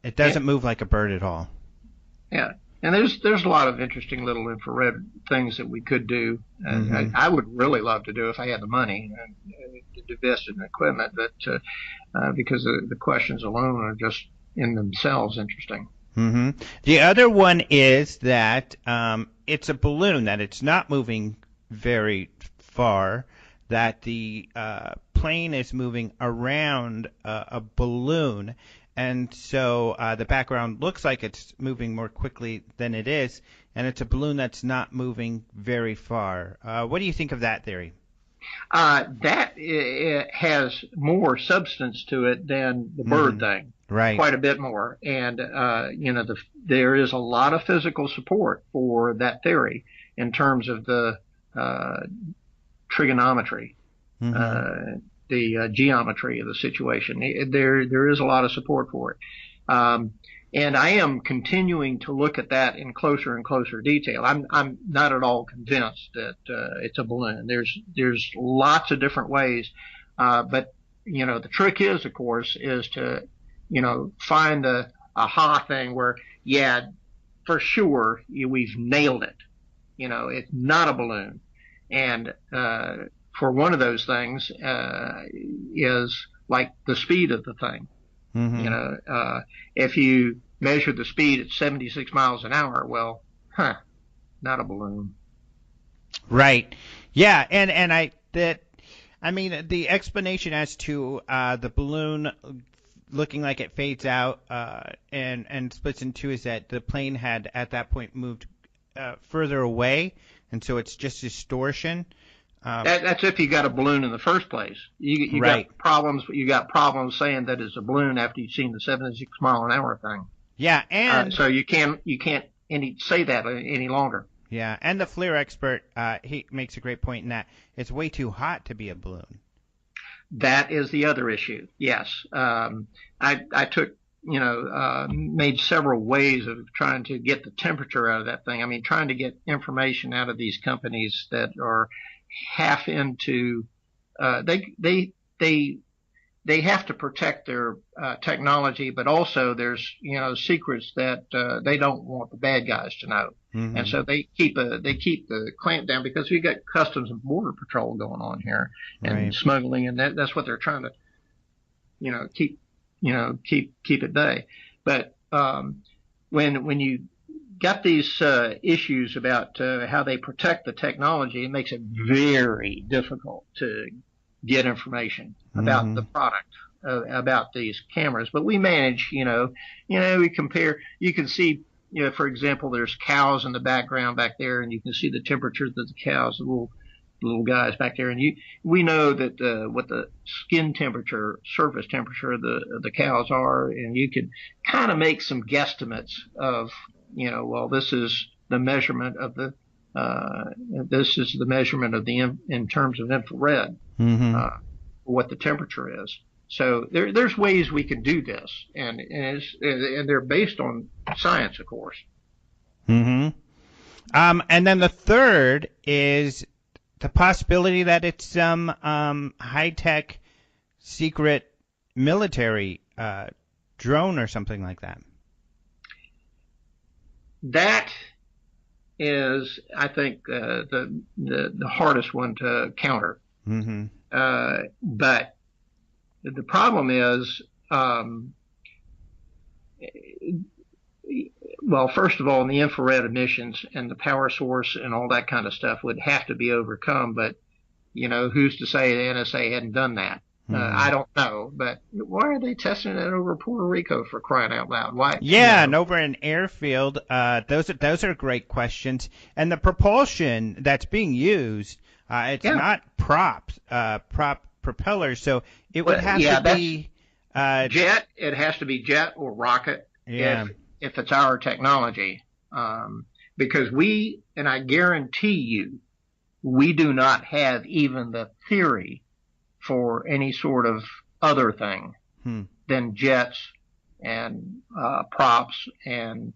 It doesn't move like a bird at all. Yeah. And there's a lot of interesting little infrared things that we could do. I would really love to do if I had the money to invest in equipment, but because the questions alone are just in themselves interesting. The other one is that it's a balloon, that it's not moving very far, that the plane is moving around a balloon. And so the background looks like it's moving more quickly than it is, and it's a balloon that's not moving very far. What do you think of that theory? That it has more substance to it than the bird thing. Right. Quite a bit more. And, there is a lot of physical support for that theory in terms of the trigonometry. The geometry of the situation. There is a lot of support for it. And I am continuing to look at that in closer and closer detail. I'm not at all convinced that it's a balloon. There's lots of different ways. But the trick is, of course, is to, find the aha thing where, yeah, for sure, we've nailed it. It's not a balloon. And for one of those things is like the speed of the thing. If you measure the speed at 76 miles an hour, well, not a balloon. Right. Yeah, and the explanation as to the balloon looking like it fades out and splits in two is that the plane had at that point moved further away, and so it's just distortion. That's if you got a balloon in the first place. You right. got problems. You got problems saying that it's a balloon after you've seen the 76 mile an hour thing. Yeah, and so you can't say that any longer. Yeah, and the FLIR expert he makes a great point in that it's way too hot to be a balloon. That is the other issue. Yes, I took made several ways of trying to get the temperature out of that thing. I mean, trying to get information out of these companies that are half into they have to protect their technology, but also there's secrets that they don't want the bad guys to know, and so they keep the clamp down because we got Customs and Border Patrol going on here and smuggling, and that's what they're trying to keep at bay. But when you got these issues about how they protect the technology, it makes it very difficult to get information about the product, about these cameras. But we manage, we compare. You can see, for example, there's cows in the background back there, and you can see the temperatures of the cows, the little guys back there, and we know that what the skin temperature, surface temperature of the cows are, and you can kind of make some guesstimates of, this is the measurement of the in terms of infrared, what the temperature is. So there's ways we can do this, and they're based on science, of course. And then the third is the possibility that it's some high-tech secret military drone or something like that. That is, I think, the hardest one to counter. But the problem is, well, first of all, the infrared emissions and the power source and all that kind of stuff would have to be overcome. But, who's to say the NSA hadn't done that? I don't know, but why are they testing it over Puerto Rico, for crying out loud? Why? Yeah, and over an airfield. Those are great questions. And the propulsion that's being used, it's not prop propellers, so it would have to be jet. It has to be jet or rocket. Yeah. If it's our technology, because and I guarantee you, we do not have even the theory for any sort of other thing than jets and props and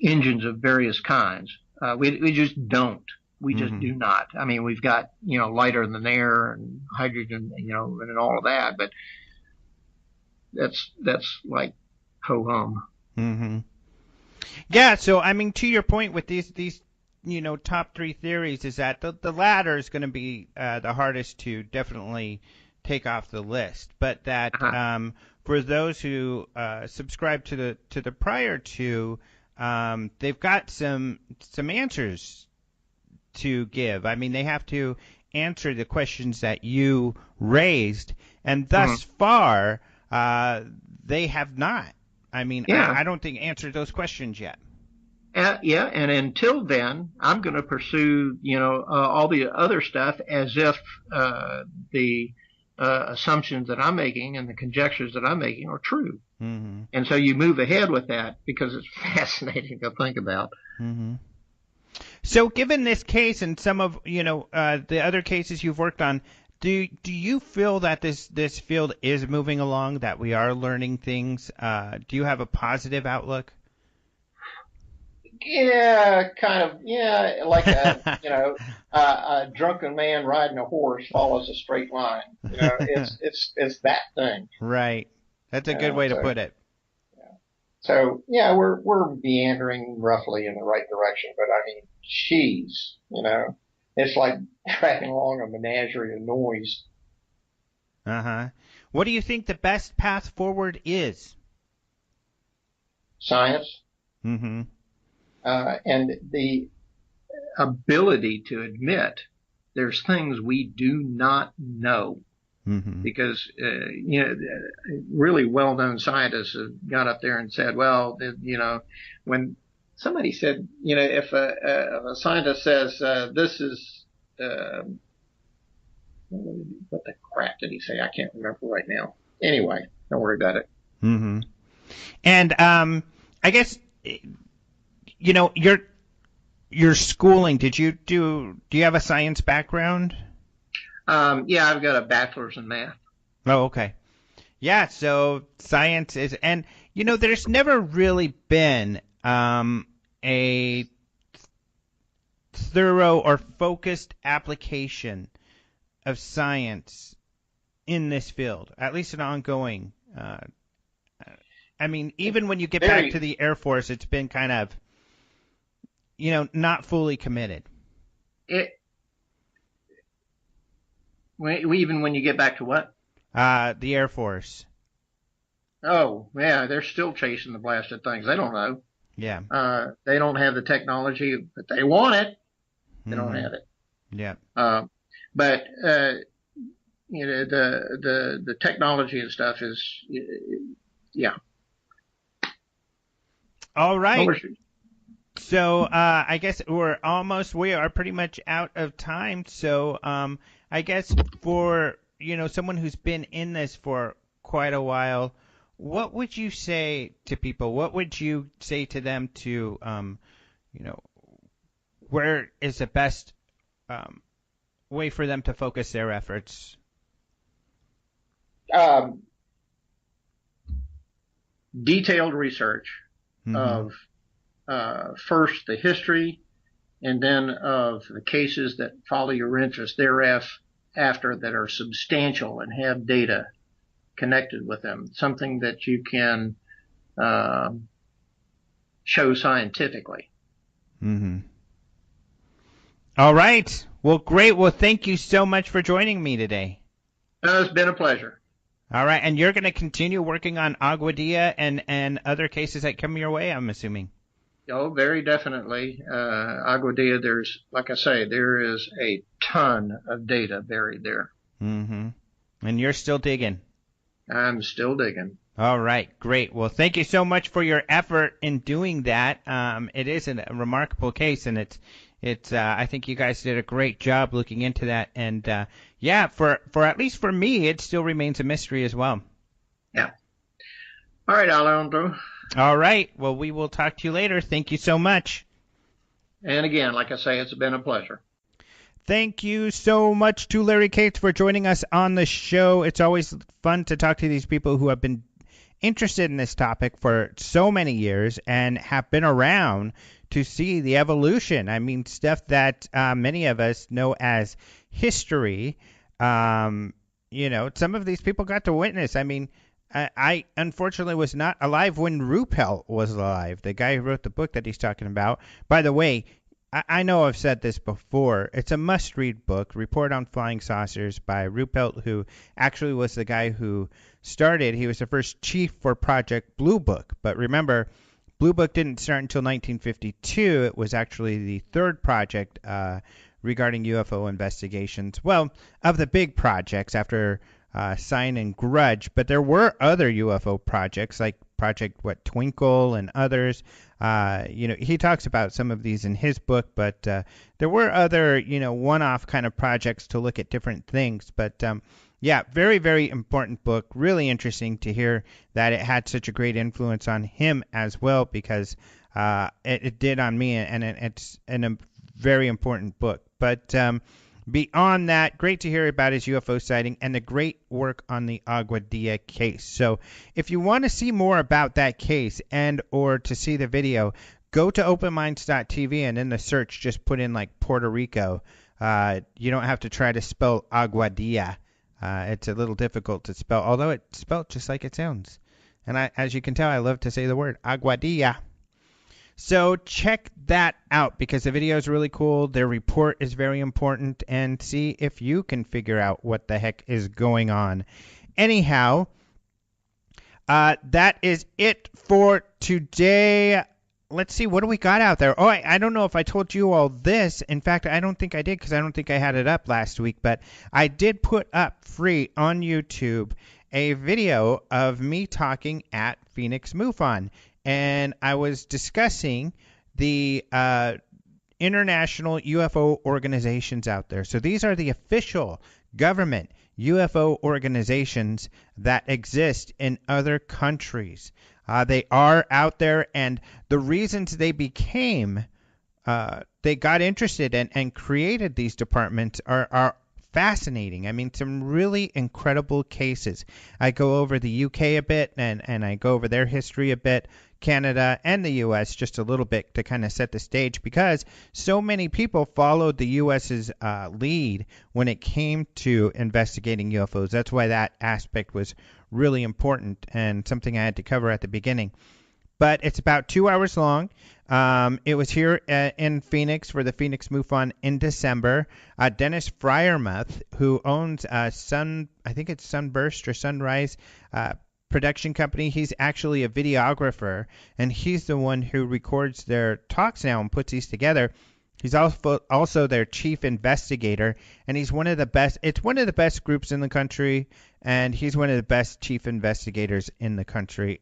engines of various kinds. We just don't. We just do not. I mean, we've got, lighter than air and hydrogen, and all of that, but that's like ho-hum. Yeah, so I mean, to your point with these top three theories, is that the latter is going to be the hardest to definitely take off the list, but that for those who subscribe to the prior two, they've got some answers to give. I mean, they have to answer the questions that you raised, and thus far, they have not. I mean, I don't think answered those questions yet. Yeah, and until then, I'm going to pursue, all the other stuff as if the assumptions that I'm making and the conjectures that I'm making are true. Mm-hmm. And so you move ahead with that because it's fascinating to think about. Mm-hmm. So, given this case and some of the other cases you've worked on, do you feel that this field is moving along? That we are learning things? Do you have a positive outlook? Yeah, kind of. Yeah, like a drunken man riding a horse follows a straight line. It's that thing. Right. That's a good way to put it. So yeah, we're meandering roughly in the right direction, but I mean, geez, it's like dragging along a menagerie of noise. What do you think the best path forward is? Science. Mm-hmm. And the ability to admit there's things we do not know. Mm-hmm. Because, really well-known scientists have got up there and said, well, when somebody said, if a scientist says, this is, what the crap did he say? I can't remember right now. Anyway, don't worry about it. Mm-hmm. And, I guess, your schooling, do you have a science background? Yeah, I've got a bachelor's in math. Oh, okay. Yeah, so science is, and there's never really been a thorough or focused application of science in this field, at least an ongoing. I mean, even when you get back to the Air Force, it's been kind of, not fully committed. Even when you get back to what? The Air Force. Oh, yeah, they're still chasing the blasted things. They don't know. Yeah. They don't have the technology, but they want it. They don't have it. Yeah. But the technology and stuff is, yeah. All right. So I guess we are pretty much out of time. So I guess for someone who's been in this for quite a while, what would you say to people? What would you say to them to where is the best way for them to focus their efforts? Detailed research of first the history, and then of the cases that follow your interest thereafter that are substantial and have data connected with them, something that you can show scientifically. Mm-hmm. All right. Well, great. Well, thank you so much for joining me today. It's been a pleasure. All right. And you're going to continue working on Aguadilla and other cases that come your way, I'm assuming. Oh, very definitely. Aguadilla, like I say, there is a ton of data buried there. Mm-hmm. And you're still digging. I'm still digging. All right, great. Well, thank you so much for your effort in doing that. It is a remarkable case, and it's. I think you guys did a great job looking into that. And yeah, for at least for me, it still remains a mystery as well. Yeah. All right, Alejandro. All right. Well, we will talk to you later. Thank you so much. And again, like I say, it's been a pleasure. Thank you so much to Larry Cates for joining us on the show. It's always fun to talk to these people who have been interested in this topic for so many years and have been around to see the evolution. I mean, stuff that many of us know as history. Some of these people got to witness. I mean, I unfortunately was not alive when Ruppelt was alive, the guy who wrote the book that he's talking about. By the way, I know I've said this before. It's a must-read book, Report on Flying Saucers by Ruppelt, who actually was the guy who started. He was the first chief for Project Blue Book. But remember, Blue Book didn't start until 1952. It was actually the third project regarding UFO investigations. Well, of the big projects after Sign and Grudge, but there were other UFO projects like Project Twinkle and others. He talks about some of these in his book, but there were other, one-off kind of projects to look at different things. But very, very important book. Really interesting to hear that it had such a great influence on him as well, because it did on me, and it's a very important book. But beyond that, great to hear about his UFO sighting and the great work on the Aguadilla case. So if you want to see more about that case and or to see the video, go to openminds.tv and in the search just put in like Puerto Rico. You don't have to try to spell Aguadilla. It's a little difficult to spell, although it's spelled just like it sounds. And as you can tell, I love to say the word Aguadilla. So check that out because the video is really cool. Their report is very important, and see if you can figure out what the heck is going on. Anyhow, that is it for today. Let's see, what do we got out there? Oh, I don't know if I told you all this. In fact, I don't think I did because I don't think I had it up last week, but I did put up free on YouTube a video of me talking at Phoenix MUFON. And I was discussing the international UFO organizations out there. So these are the official government UFO organizations that exist in other countries. They are out there, and the reasons they got interested and created these departments are fascinating. I mean, some really incredible cases. I go over the UK a bit, and I go over their history a bit, Canada and the U.S. just a little bit to kind of set the stage, because so many people followed the U.S.'s lead when it came to investigating UFOs. That's why that aspect was really important and something I had to cover at the beginning. But it's about 2 hours long. It was here in Phoenix for the Phoenix MUFON in December. Dennis Fryermuth, who owns I think it's Sunburst or Sunrise production company. He's actually a videographer, and he's the one who records their talks now and puts these together. He's also their chief investigator, and he's one of the best. It's one of the best groups in the country, and he's one of the best chief investigators in the country.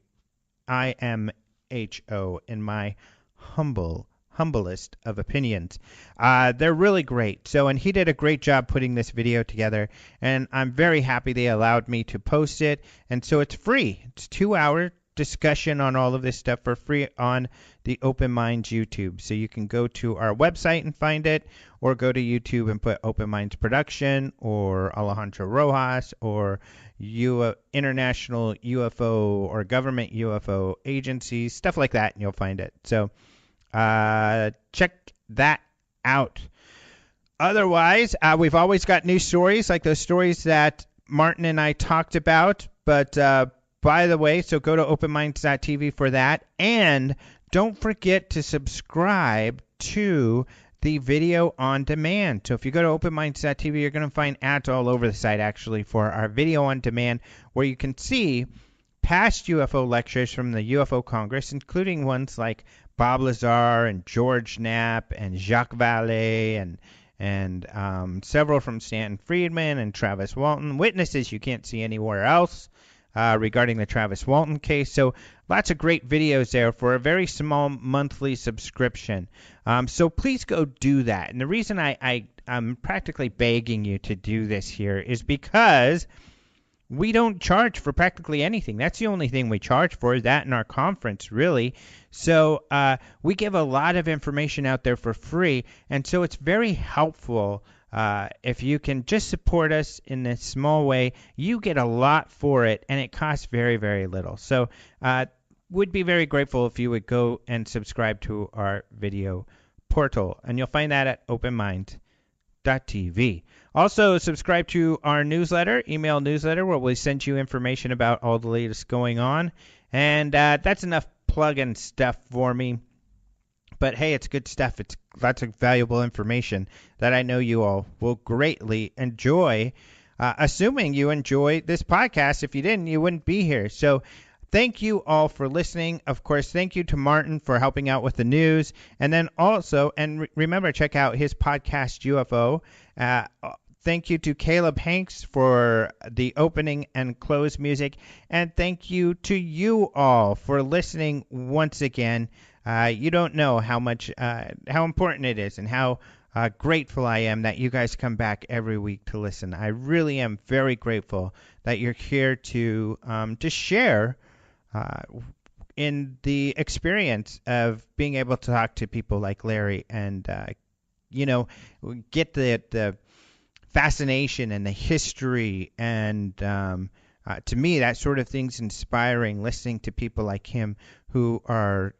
IMHO, in my humblest of opinions. They're really great. So, and he did a great job putting this video together, and I'm very happy they allowed me to post it. And so it's free. It's 2-hour discussion on all of this stuff for free on the Open Minds YouTube. So you can go to our website and find it, or go to YouTube and put Open Minds Production or Alejandro Rojas or International UFO or Government UFO Agencies, stuff like that, and you'll find it. So check that out. Otherwise, we've always got new stories like those stories that Martin and I talked about. But by the way, so go to openminds.tv for that. And don't forget to subscribe to the video on demand. So if you go to openminds.tv, you're going to find ads all over the site, actually, for our video on demand, where you can see past UFO lectures from the UFO Congress, including ones like Bob Lazar and George Knapp and Jacques Vallée and several from Stanton Friedman and Travis Walton, witnesses you can't see anywhere else regarding the Travis Walton case. So lots of great videos there for a very small monthly subscription. So please go do that. And the reason I'm practically begging you to do this here is because we don't charge for practically anything. That's the only thing we charge for, is that in our conference, really. So we give a lot of information out there for free, and so it's very helpful if you can just support us in this small way. You get a lot for it, and it costs very, very little. So would be very grateful if you would go and subscribe to our video portal, and you'll find that at openminds.tv. UFOnetwork.tv. Also, subscribe to our email newsletter, where we send you information about all the latest going on. And that's enough plug-in stuff for me. But hey, it's good stuff. It's lots of valuable information that I know you all will greatly enjoy, assuming you enjoy this podcast. If you didn't, you wouldn't be here. So thank you all for listening. Of course, thank you to Martin for helping out with the news. And then also, remember, check out his podcast, UFO. Thank you to Caleb Hanks for the opening and close music. And thank you to you all for listening once again. You don't know how important it is, and how grateful I am that you guys come back every week to listen. I really am very grateful that you're here to share in the experience of being able to talk to people like Larry and get the fascination and the history, and to me that sort of thing's inspiring, listening to people like him who are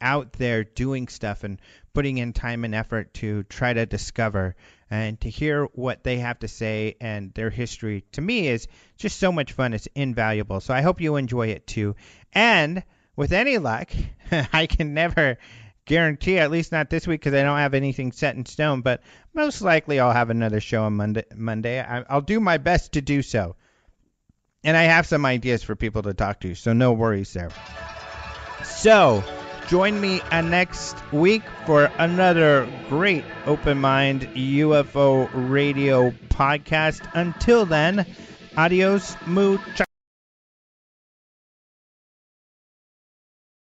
out there doing stuff and putting in time and effort to try to discover, and to hear what they have to say and their history, to me, is just so much fun. It's invaluable. So I hope you enjoy it too. And with any luck, I can never guarantee, at least not this week, because I don't have anything set in stone, but most likely I'll have another show on Monday. I'll do my best to do so. And I have some ideas for people to talk to, so no worries there. So join me next week for another great Open Mind UFO radio podcast. Until then, adios, muchachos.